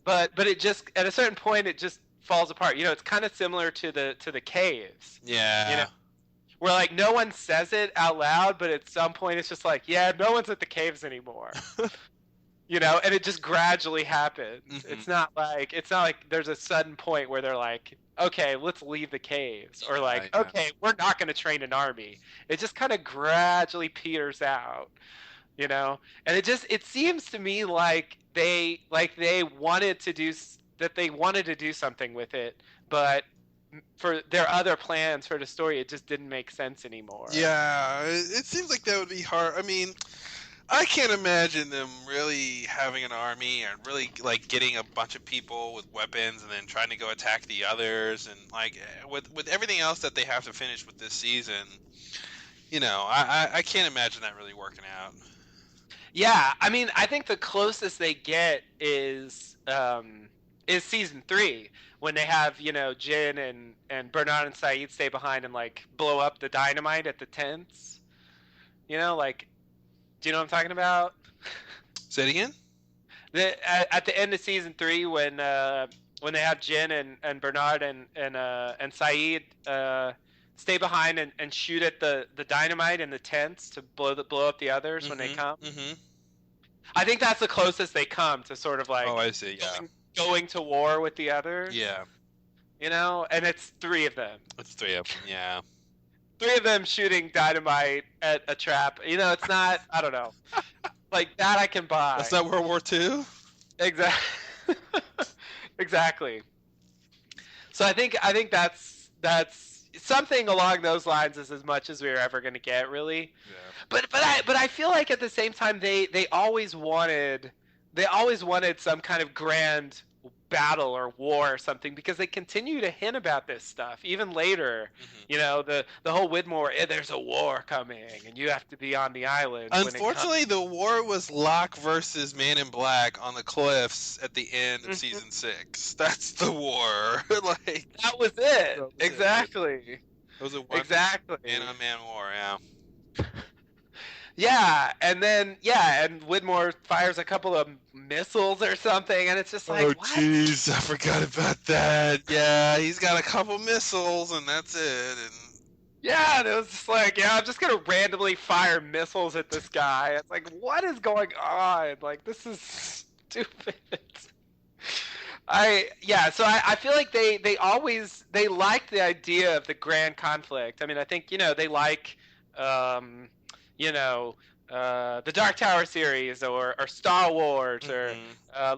But it just at a certain point it just falls apart. It's kind of similar to the caves. Yeah. Where like no one says it out loud, but at some point it's just like, yeah, no one's at the caves anymore. And it just gradually happens. It's not like there's a sudden point where they're like, okay, let's leave the caves, or like, okay, we're not going to train an army. It just kind of gradually peters out. And it seems to me like they wanted to do something with it, but for their other plans for the story, it just didn't make sense anymore. Yeah, it seems like that would be hard. I mean, I can't imagine them really having an army and really like getting a bunch of people with weapons and then trying to go attack the others, and like with everything else that they have to finish with this season. I can't imagine that really working out. Yeah, I mean, I think the closest they get is season 3, when they have Jin and Bernard and Saeed stay behind and like blow up the dynamite at the tents. Like, do you know what I'm talking about? Say it again. At the end of season 3, when they have Jin and Bernard and Saeed stay behind and shoot at the dynamite in the tents to blow up the others when they come. I think that's the closest they come to sort of like, oh, I see, yeah, going to war with the others. Yeah. And it's 3 of them. It's 3 of them, yeah. 3 of them shooting dynamite at a trap. It's not, I don't know. Like, that I can buy. That's not World War II? Exactly. Exactly. So I think that's something along those lines is as much as we were ever going to get, really. Yeah. But I feel like at the same time they always wanted some kind of grand battle or war or something, because they continue to hint about this stuff even later. The whole Widmore, there's a war coming and you have to be on the island. Unfortunately, the war was Locke versus Man in Black on the cliffs at the end of season 6. That's the war. Like, that was it. Exactly. It was a man-on-man war. Yeah. Yeah, and then and Widmore fires a couple of missiles or something, and it's just like, oh jeez, I forgot about that. Yeah, he's got a couple missiles, and that's it. And it was just like, I'm just gonna randomly fire missiles at this guy. It's like, what is going on? Like, this is stupid. So I feel like they liked the idea of the grand conflict. I mean, I think they like. The Dark Tower series or Star Wars or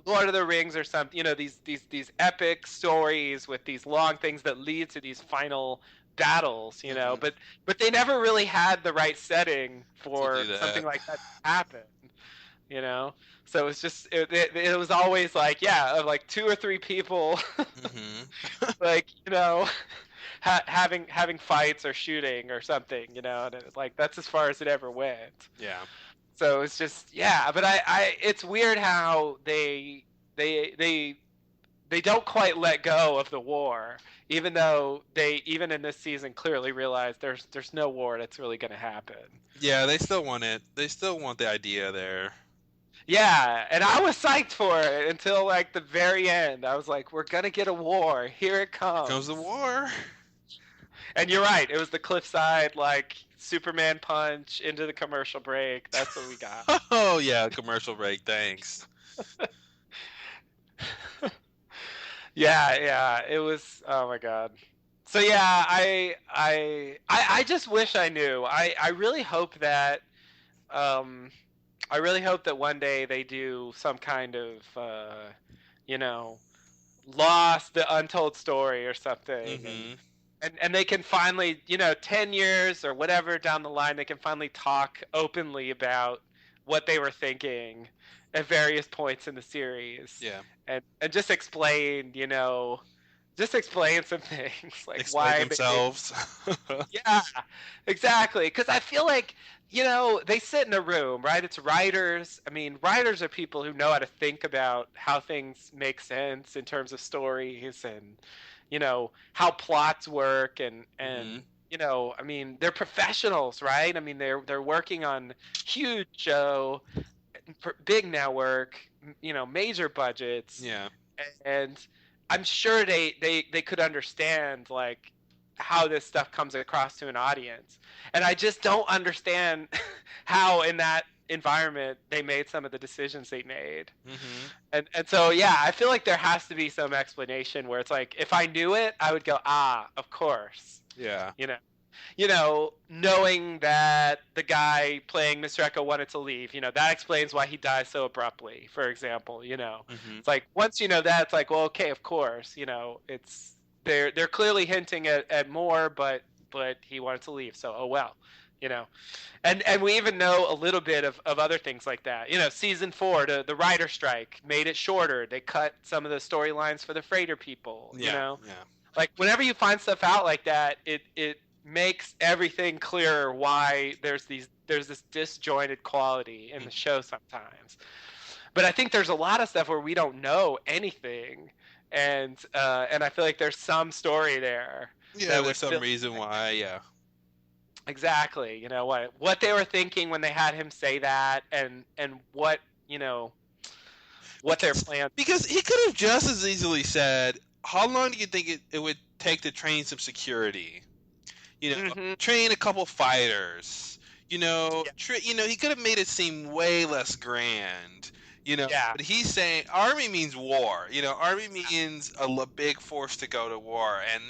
Lord of the Rings or something. These epic stories with these long things that lead to these final battles. But they never really had the right setting for something like that to happen. So it's just it was always like like 2 or 3 people, like having fights or shooting or something, and it's like that's as far as it ever went. Yeah. So it's just but I it's weird how they they don't quite let go of the war, even though they even in this season clearly realize there's no war that's really going to happen. Yeah, they still want it. They still want the idea there. Yeah, and I was psyched for it until like the very end. I was like, we're gonna get a war. Here it comes. Here comes the war. And you're right. It was the cliffside like Superman punch into the commercial break. That's what we got. Oh yeah, commercial break. Thanks. Yeah. It was. Oh my god. So yeah, I just wish I knew. I really hope that I really hope that one day they do some kind of you know, Lost, the untold story or something. Mm-hmm. And they can finally, 10 years or whatever down the line, they can finally talk openly about what they were thinking at various points in the series. Yeah. And just explain, just explain some things like explain why themselves. Yeah, exactly. Because I feel like, they sit in a room, right? It's writers. I mean, writers are people who know how to think about how things make sense in terms of stories and, how plots work and I mean, they're professionals, right? I mean, they're working on huge show, big network, major budgets. Yeah. And I'm sure they could understand like how this stuff comes across to an audience. And I just don't understand how in that environment they made some of the decisions they made. Mm-hmm. And so yeah, I feel like there has to be some explanation where it's like if I knew it, I would go, of course. Yeah. Knowing that the guy playing Mr. Echo wanted to leave, that explains why he dies so abruptly, for example, Mm-hmm. It's like once you know that, it's like, well, okay, of course, it's they're clearly hinting at more, but he wanted to leave, so oh well, and we even know a little bit of other things like that. Season 4, the writer strike made it shorter. They cut some of the storylines for the freighter people. Yeah. Like whenever you find stuff out like that, it makes everything clearer why there's this disjointed quality in the show sometimes. But I think there's a lot of stuff where we don't know anything, and I feel like there's some story there. Yeah, there's some reason why. Yeah. Exactly. What they were thinking when they had him say that, and what what their plan. Because he could have just as easily said, "How long do you think it would take to train some security? Train a couple fighters. He could have made it seem way less grand. But he's saying army means war. Army means a big force to go to war, and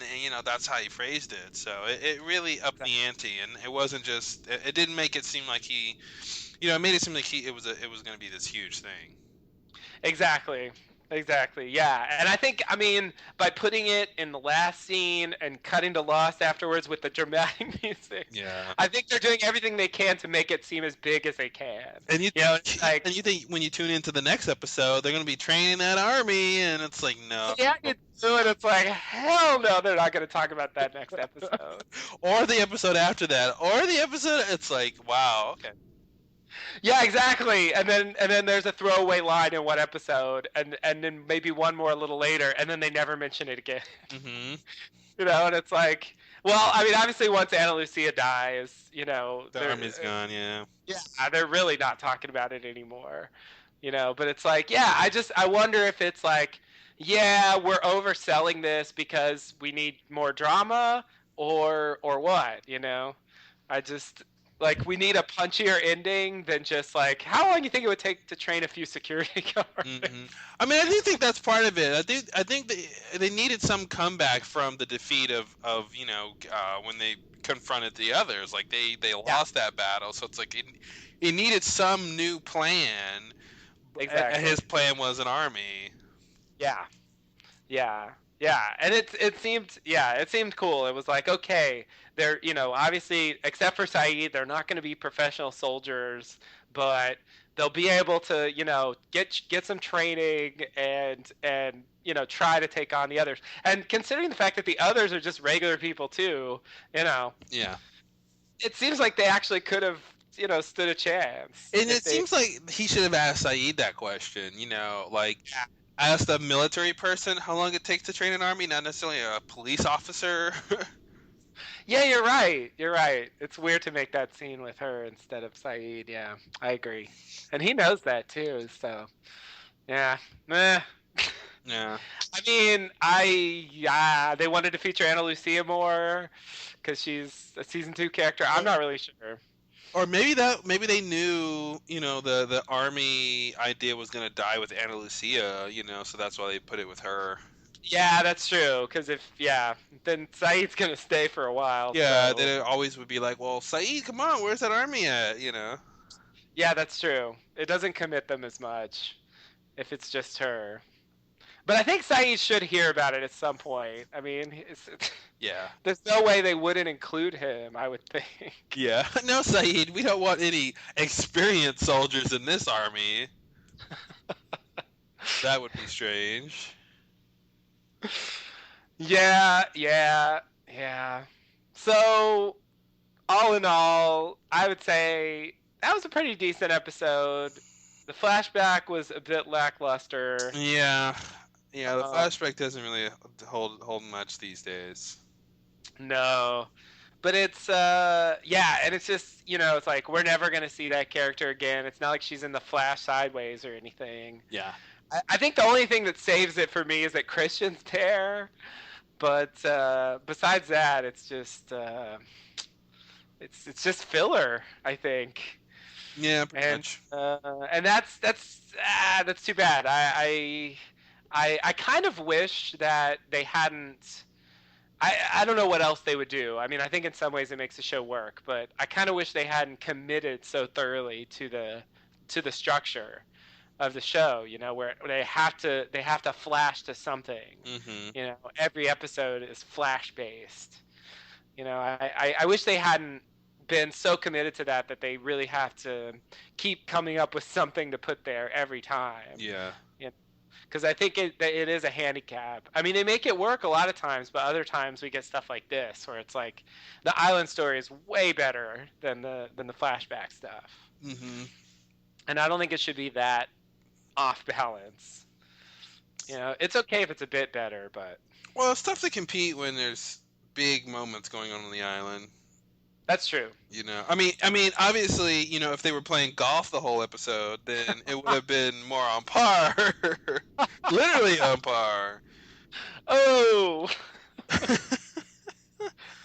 that's how he phrased it. So it really upped the ante, and it wasn't just. It didn't make it seem like he, it made it seem like it was going to be this huge thing. Exactly. Yeah, and I think, by putting it in the last scene and cutting to Lost afterwards with the dramatic music, I think they're doing everything they can to make it seem as big as they can. And you think when you tune into the next episode, they're going to be training that army, and it's like, no. Yeah, you do it. It's like, hell no, they're not going to talk about that next episode. Or the episode after that, or the episode. It's like, wow, okay. Yeah, exactly. And then there's a throwaway line in one episode, and then maybe one more a little later, and then they never mention it again. Mm-hmm. And it's like, well, obviously once Ana Lucia dies, the army's gone. Yeah. Yeah, they're really not talking about it anymore. But it's like, yeah, I wonder if it's like, yeah, we're overselling this because we need more drama, or what. I just. Like, we need a punchier ending than just, like, how long do you think it would take to train a few security guards? Mm-hmm. I do think that's part of it. I think they needed some comeback from the defeat of when they confronted the others. Like, they lost that battle, so it's like it needed some new plan. Exactly. And his plan was an army. Yeah. And it seemed cool. It was like, okay, they're, obviously, except for Sayid, they're not going to be professional soldiers, but they'll be able to, get some training and try to take on the others. And considering the fact that the others are just regular people too, Yeah. It seems like they actually could have, stood a chance. And it seems like he should have asked Sayid that question, like. Yeah. ask the military person how long it takes to train an army, not necessarily a police officer. Yeah, you're right. You're right. It's weird to make that scene with her instead of Saeed. Yeah, I agree. And he knows that too. So, yeah. Meh. Yeah. I mean, they wanted to feature Ana Lucia more because she's a season 2 character. I'm not really sure. Or maybe they knew, the army idea was gonna die with Ana Lucia, so that's why they put it with her. Yeah, that's true. Because then Saeed's gonna stay for a while. Yeah, So. then it always would be like, well, Saeed, come on, where's that army at? Yeah, that's true. It doesn't commit them as much if it's just her. But I think Saeed should hear about it at some point. I mean, Yeah. There's no way they wouldn't include him, I would think. Yeah. No, Saeed, we don't want any experienced soldiers in this army. That would be strange. Yeah. So, all in all, I would say that was a pretty decent episode. The flashback was a bit lackluster. Yeah. Yeah, the flashback doesn't really hold much these days. No. But it's and it's just, it's like we're never going to see that character again. It's not like she's in the Flash sideways or anything. Yeah. I think the only thing that saves it for me is that Christian's there. But besides that, it's just it's just filler, I think. Yeah, pretty much. And that's too bad. I kind of wish that they hadn't. I don't know what else they would do. I mean, I think in some ways it makes the show work, but I kind of wish they hadn't committed so thoroughly to the structure of the show. Where they have to flash to something. Mm-hmm. Every episode is flash based. I wish they hadn't been so committed to that they really have to keep coming up with something to put there every time. Yeah. Because I think it is a handicap. I mean, they make it work a lot of times, but other times we get stuff like this where it's like the island story is way better than the flashback stuff. Mm-hmm. And I don't think it should be that off balance. It's okay if it's a bit better, but it's tough to compete when there's big moments going on the island. That's true. I mean, obviously, if they were playing golf the whole episode, then it would have been more on par. Literally on par. Oh.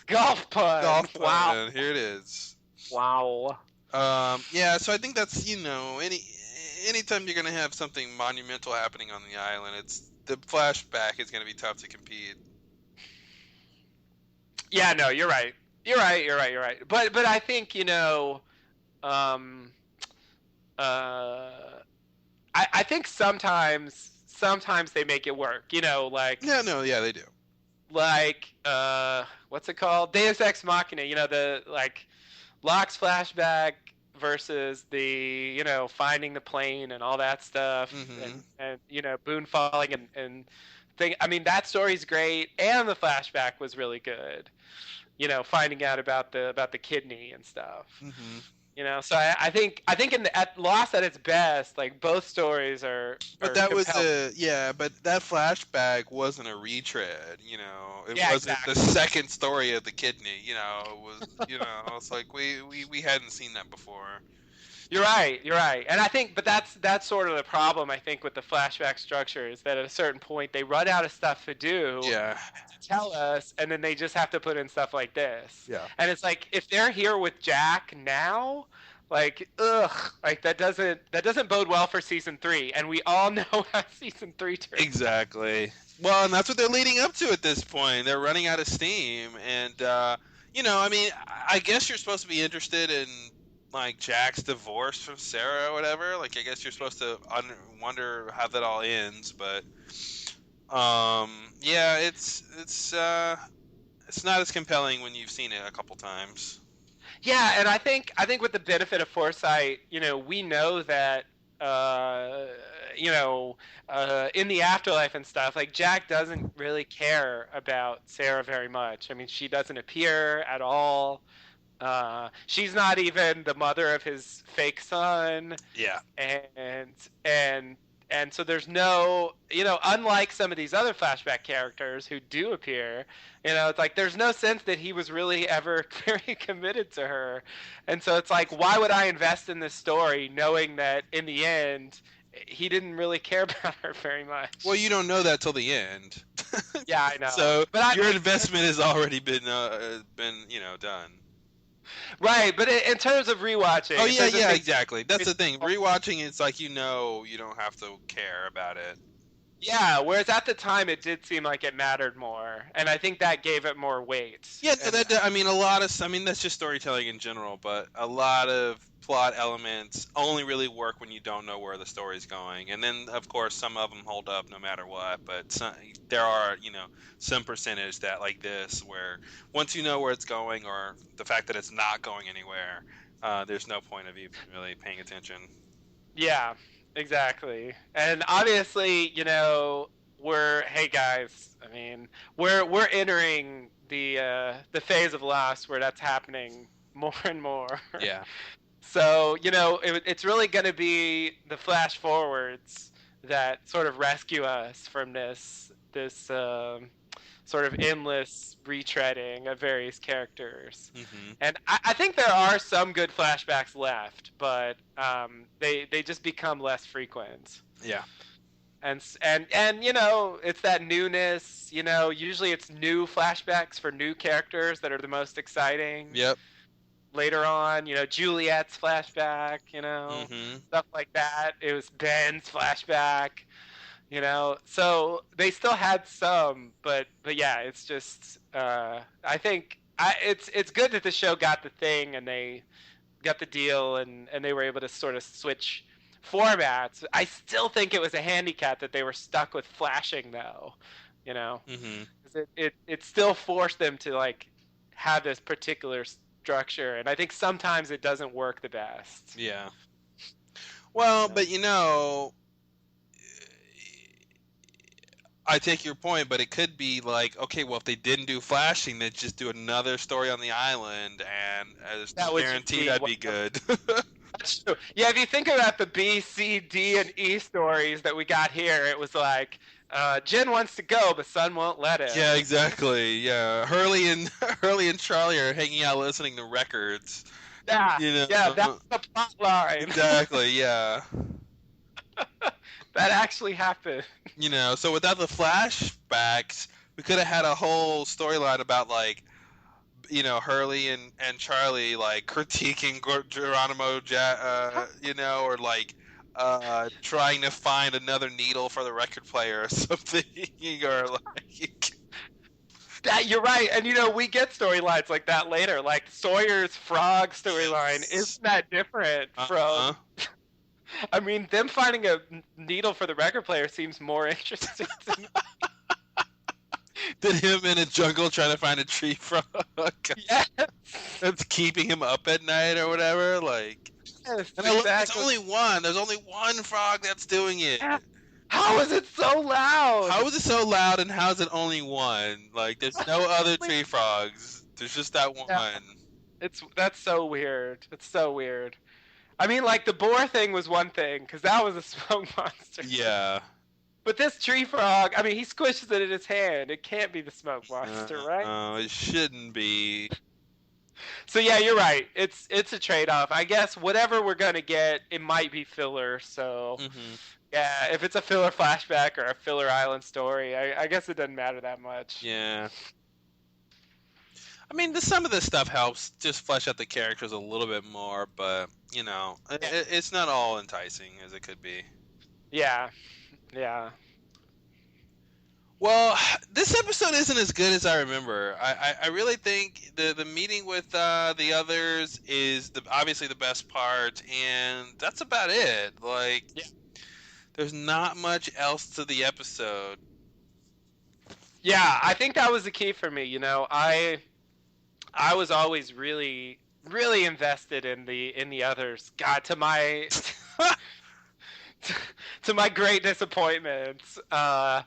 Golf pun. Golf pun. Wow. Here it is. Wow. Yeah, so I think that's, anytime you're going to have something monumental happening on the island, the flashback is going to be tough to compete. Yeah, no, you're right. You're right. But I think I think sometimes they make it work. Like yeah, they do. Like what's it called? Deus Ex Machina. The Locke's flashback versus the finding the plane and all that stuff, mm-hmm. and Boone falling and thing. I mean, that story's great, and the flashback was really good. Finding out about the kidney and stuff. Mm-hmm. So I think at Lost at its best, like both stories are. But that was but that flashback wasn't a retread. It wasn't exactly. the second story of the kidney. It was. It's like we hadn't seen that before. You're right, and I think, but that's sort of the problem. I think with the flashback structure is that at a certain point they run out of stuff to do. Yeah. To tell us, and then they just have to put in stuff like this. Yeah. And it's like if they're here with Jack now, like that doesn't bode well for season 3, and we all know how season 3 turns. Exactly. Well, and that's what they're leading up to at this point. They're running out of steam, and I mean, I guess you're supposed to be interested in like Jack's divorce from Sarah or whatever. Like, I guess you're supposed to wonder how that all ends, but yeah, it's not as compelling when you've seen it a couple times. Yeah, and I think with the benefit of foresight, we know that in the afterlife and stuff, like Jack doesn't really care about Sarah very much. I mean, she doesn't appear at all. She's not even the mother of his fake son. Yeah. And And so there's no, unlike some of these other flashback characters who do appear, it's like there's no sense that he was really ever very committed to her. And so it's like, why would I invest in this story knowing that in the end he didn't really care about her very much? Well, you don't know that till the end. Yeah, I know. So your investment has already been done. Right, but in terms of rewatching. Oh yeah, exactly. That's the thing. Rewatching, it's like you don't have to care about it. Yeah, whereas at the time it did seem like it mattered more, and I think that gave it more weight. Yeah, that's just storytelling in general, but a lot of plot elements only really work when you don't know where the story's going, and then of course some of them hold up no matter what. But there are some percentage that like this where once you know where it's going or the fact that it's not going anywhere, there's no point of even really paying attention. Yeah. Exactly. And obviously, hey guys, we're entering the phase of Lost where that's happening more and more. Yeah. So, it's really going to be the flash forwards that sort of rescue us from this sort of endless retreading of various characters. Mm-hmm. And I think there are some good flashbacks left, but they just become less frequent. Yeah. And it's that newness. Usually it's new flashbacks for new characters that are the most exciting. Yep. Later on, Juliet's flashback, mm-hmm. stuff like that. It was Ben's flashback. So they still had some, but yeah, it's just I think it's good that the show got the thing and they got the deal and they were able to sort of switch formats. I still think it was a handicap that they were stuck with flashing though, Mm-hmm. It still forced them to like have this particular structure, and I think sometimes it doesn't work the best. Yeah. Well, but I take your point, but it could be like, okay, well, if they didn't do flashing, they'd just do another story on the island, and as guaranteed, that'd be good. That's true. Yeah, if you think about the B, C, D, and E stories that we got here, it was like, Jen wants to go, but Sun won't let him. Yeah, exactly. Yeah, Hurley and Charlie are hanging out listening to records. Yeah, yeah, that's the plot line. Exactly. Yeah. That actually happened. So without the flashbacks, we could have had a whole storyline about like, Hurley and Charlie like critiquing Geronimo, or like trying to find another needle for the record player or something, or like. You're right, and we get storylines like that later. Like Sawyer's frog storyline isn't that different from. Them finding a needle for the record player seems more interesting to me. Than him in a jungle trying to find a tree frog. Yes. That's keeping him up at night or whatever. Like, yes, exactly. There's only one. There's only one frog that's doing it. Yeah. How is it so loud? How is it so loud, and how is it only one? Like, there's no other tree frogs. There's just that one. Yeah. That's so weird. It's so weird. Like the boar thing was one thing, because that was a smoke monster. Yeah. But this tree frog, he squishes it in his hand. It can't be the smoke monster, right? No, it shouldn't be. So yeah, you're right. It's a trade-off. I guess whatever we're gonna get, it might be filler. So yeah, if it's a filler flashback or a filler island story, I guess it doesn't matter that much. Yeah. Some of this stuff helps just flesh out the characters a little bit more, but it's not all enticing as it could be. Yeah. Yeah. Well, this episode isn't as good as I remember. I really think the meeting with the others is obviously the best part, and that's about it. Like, there's not much else to the episode. Yeah, I think that was the key for me. I was always really, really invested in the others. God, to my to my great disappointment, I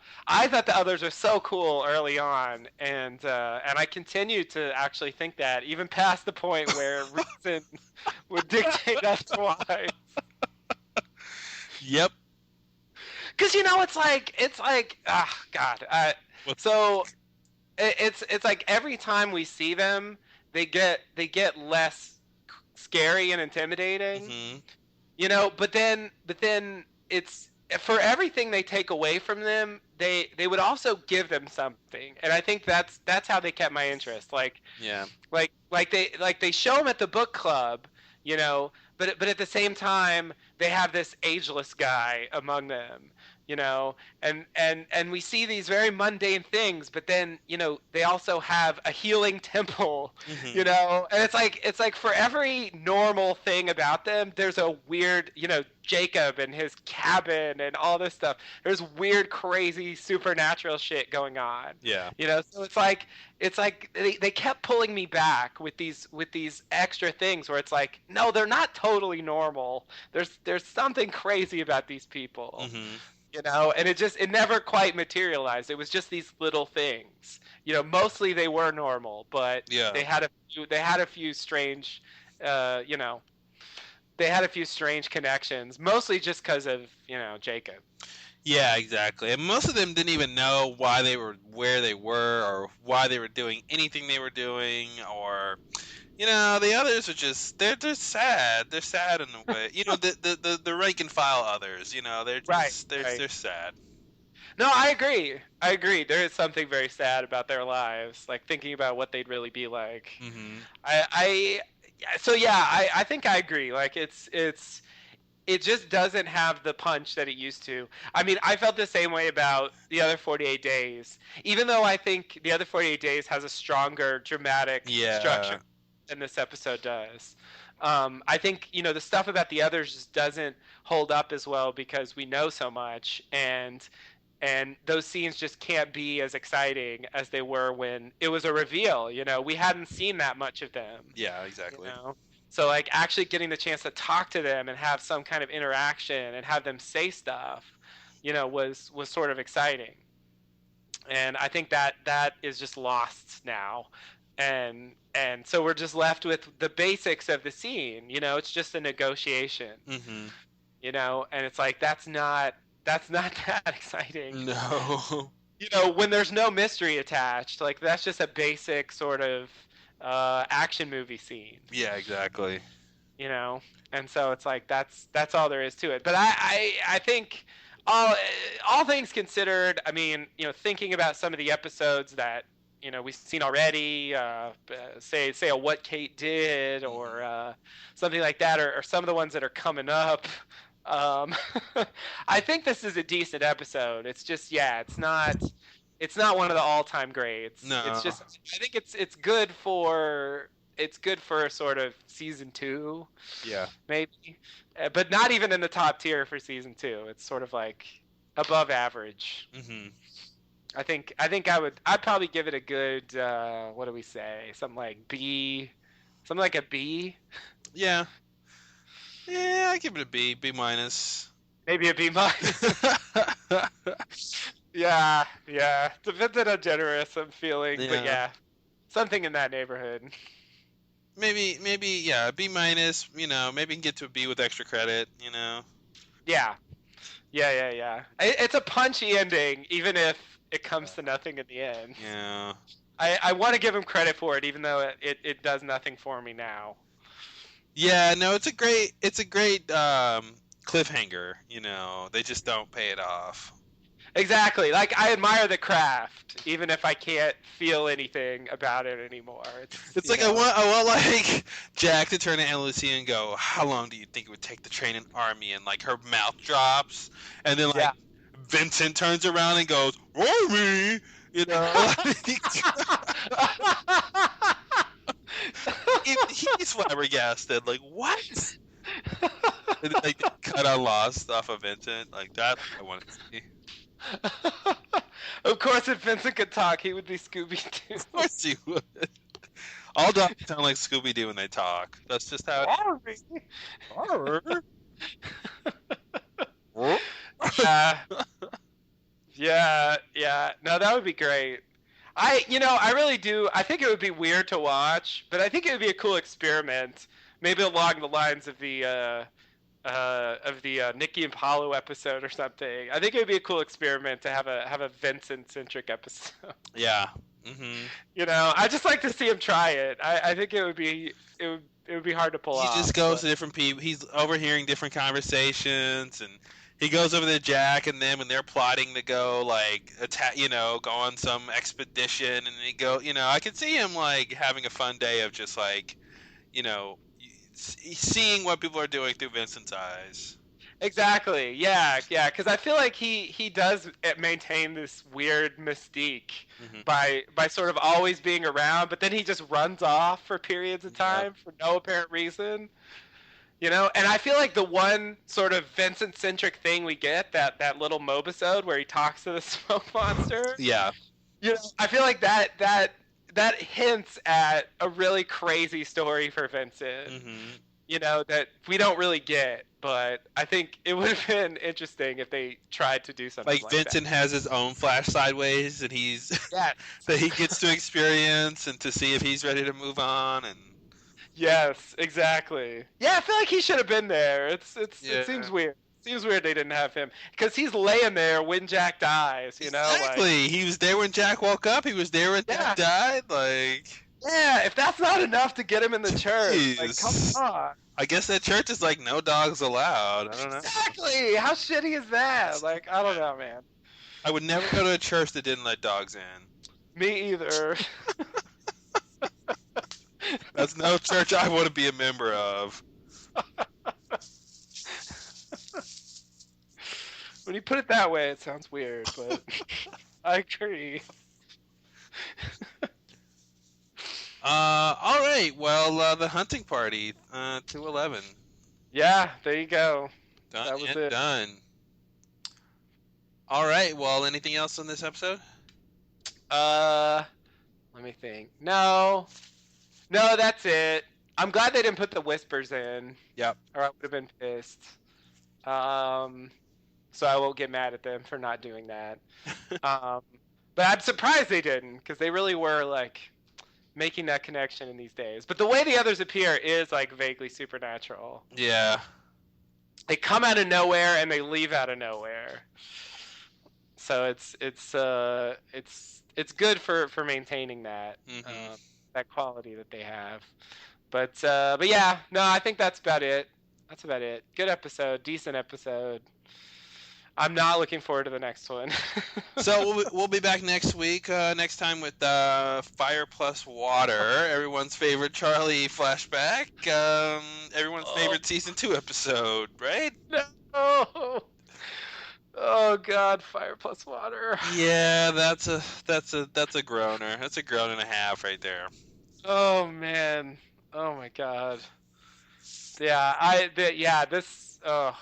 thought the others were so cool early on, and I continue to actually think that even past the point where reason would dictate otherwise. Yep. Because it's like God. So it's like every time we see them, they get less scary and intimidating. Mm-hmm. But then it's for everything they take away from them, they would also give them something, and I think that's how they kept my interest. Yeah. They show them at the book club, but at the same time they have this ageless guy among them, and we see these very mundane things, but then they also have a healing temple, Mm-hmm. and it's like for every normal thing about them, there's a weird, Jacob and his cabin and all this stuff. There's weird, crazy, supernatural shit going on. Yeah. So it's like they kept pulling me back with these extra things where it's like, no, they're not totally normal. There's something crazy about these people. Mm-hmm. And it never quite materialized. It was just these little things. Mostly they were normal, but Yeah. they had a few strange, they had a few strange connections, mostly just because of Jacob. Yeah, exactly. And most of them didn't even know why they were where they were, or why they were doing anything they were doing, or the others are just they're sad. They're sad in a way. The rank and file others. They're just they're sad. No, I agree. There is something very sad about their lives, like thinking about what they'd really be like. Mm-hmm. I think I agree. Like it just doesn't have the punch that it used to. I mean, I felt the same way about the other 48 days, even though I think the other 48 days has a stronger dramatic structure than this episode does. I think the stuff about the others just doesn't hold up as well because we know so much, and those scenes just can't be as exciting as they were when it was a reveal. We hadn't seen that much of them. Yeah, exactly. So like actually getting the chance to talk to them and have some kind of interaction and have them say stuff, was sort of exciting. And I think that is just lost now. And so we're just left with the basics of the scene. It's just a negotiation. Mm-hmm. And it's like that's not that exciting. No. When there's no mystery attached, like that's just a basic sort of action movie scene. Yeah, exactly. And so it's like that's all there is to it. But I think all things considered, I mean, thinking about some of the episodes that we've seen already, say a What Kate Did or something like that, or some of the ones that are coming up. I think this is a decent episode. It's just it's not one of the all-time grades. No. It's just I think it's good for sort of season 2. Yeah. Maybe. But not even in the top tier for season 2. It's sort of like above average. Mm-hmm. I'd probably give it a good what do we say? Something like a B. Yeah. Yeah, I give it a B, B minus. Maybe a B minus. Yeah. Depends on how generous I'm feeling, but yeah, something in that neighborhood. Maybe, yeah, B minus. Maybe get to a B with extra credit. Yeah. It's a punchy ending, even if it comes to nothing in the end. Yeah. I want to give him credit for it, even though it does nothing for me now. Yeah, no, it's a great cliffhanger. They just don't pay it off. Exactly. Like I admire the craft, even if I can't feel anything about it anymore. It's like I want like Jack to turn to Ana Lucia and go, "How long do you think it would take to train an army?" And like her mouth drops, and then like Vincent turns around and goes, "Army," He's flabbergasted. Like what? And then, like cut on Lost off of Vincent. Like that's what I want to see. Of course, if Vincent could talk, he would be Scooby-Doo. Of course he would. All dogs sound like Scooby-Doo when they talk. That's just how it is. Yeah. No, that would be great. I really do. I think it would be weird to watch, but I think it would be a cool experiment. Maybe along the lines of the Nikki and Paulo episode or something. I think it would be a cool experiment to have a Vincent centric episode. Yeah. Mm-hmm. You know, I just like to see him try it. I think it would be hard to pull off. He just goes to different people. He's overhearing different conversations, and he goes over to Jack and them, and they're plotting to go like attack, go on some expedition, and he go, I could see him like having a fun day of just like, seeing what people are doing through Vincent's eyes. Exactly. Yeah. Because I feel like he does maintain this weird mystique by sort of always being around, but then he just runs off for periods of time for no apparent reason. And I feel like the one sort of Vincent-centric thing we get, that little mobisode where he talks to the smoke monster. Yeah. I feel like that hints at a really crazy story for Vincent. That we don't really get, but I think it would have been interesting if they tried to do something like Vincent that. has his own Flash Sideways, and that he gets to experience and to see if he's ready to move on. And yes, exactly. Yeah, I feel like he should have been there. It seems weird. Seems weird they didn't have him because he's laying there when Jack dies. Exactly. He was there when Jack woke up. He was there when Jack died. Yeah, if that's not enough to get him in the church, come on. I guess that church is like no dogs allowed. I don't know. Exactly. How shitty is that? I don't know, man. I would never go to a church that didn't let dogs in. Me either. That's no church I want to be a member of. When you put it that way, it sounds weird, but I agree. All right. Well, the hunting party, 211. Yeah, there you go. Done. That was it. Done. All right. Well, anything else on this episode? Let me think. No, that's it. I'm glad they didn't put the whispers in. Yep. Or I would have been pissed. So I won't get mad at them for not doing that. But I'm surprised they didn't, because they really were making that connection in these days. But the way the others appear is vaguely supernatural. Yeah. They come out of nowhere and they leave out of nowhere. So it's good for maintaining that that quality that they have. But yeah, no, I think that's about it. Good episode, decent episode. I'm not looking forward to the next one. So we'll be back next week. Next time with Fire Plus Water, everyone's favorite Charlie flashback. Everyone's favorite season 2 episode, right? No. Oh God, Fire Plus Water. Yeah, that's a groaner. That's a groan and a half right there. Oh man. Oh my God. Yeah, this. Oh.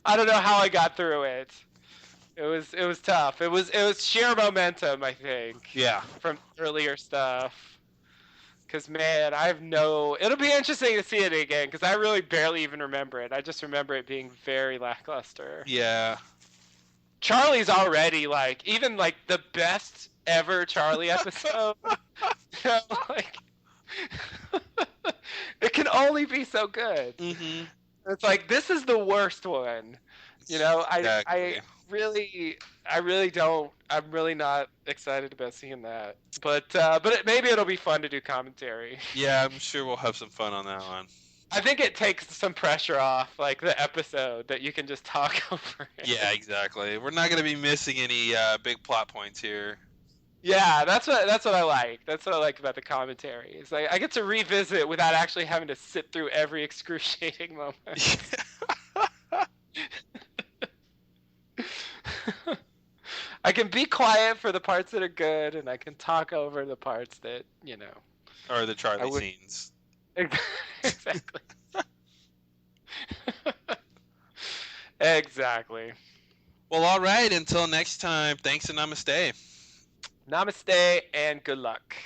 I don't know how I got through it. It was tough. It was sheer momentum, I think. Yeah. From earlier stuff. Because man, it'll be interesting to see it again, because I really barely even remember it. I just remember it being very lackluster. Yeah. Charlie's already even the best ever Charlie episode. It can only be so good. Mm-hmm. It's this is the worst one. Exactly. I really don't. I'm really not excited about seeing that. But maybe it'll be fun to do commentary. Yeah, I'm sure we'll have some fun on that one. I think it takes some pressure off, the episode, that you can just talk over it. Yeah, exactly. We're not going to be missing any big plot points here. Yeah, that's what I like. That's what I like about the commentary. It's I get to revisit without actually having to sit through every excruciating moment. I can be quiet for the parts that are good, and I can talk over the parts that or the Charlie scenes. Exactly. Exactly. Well, all right. Until next time. Thanks and namaste. Namaste and good luck.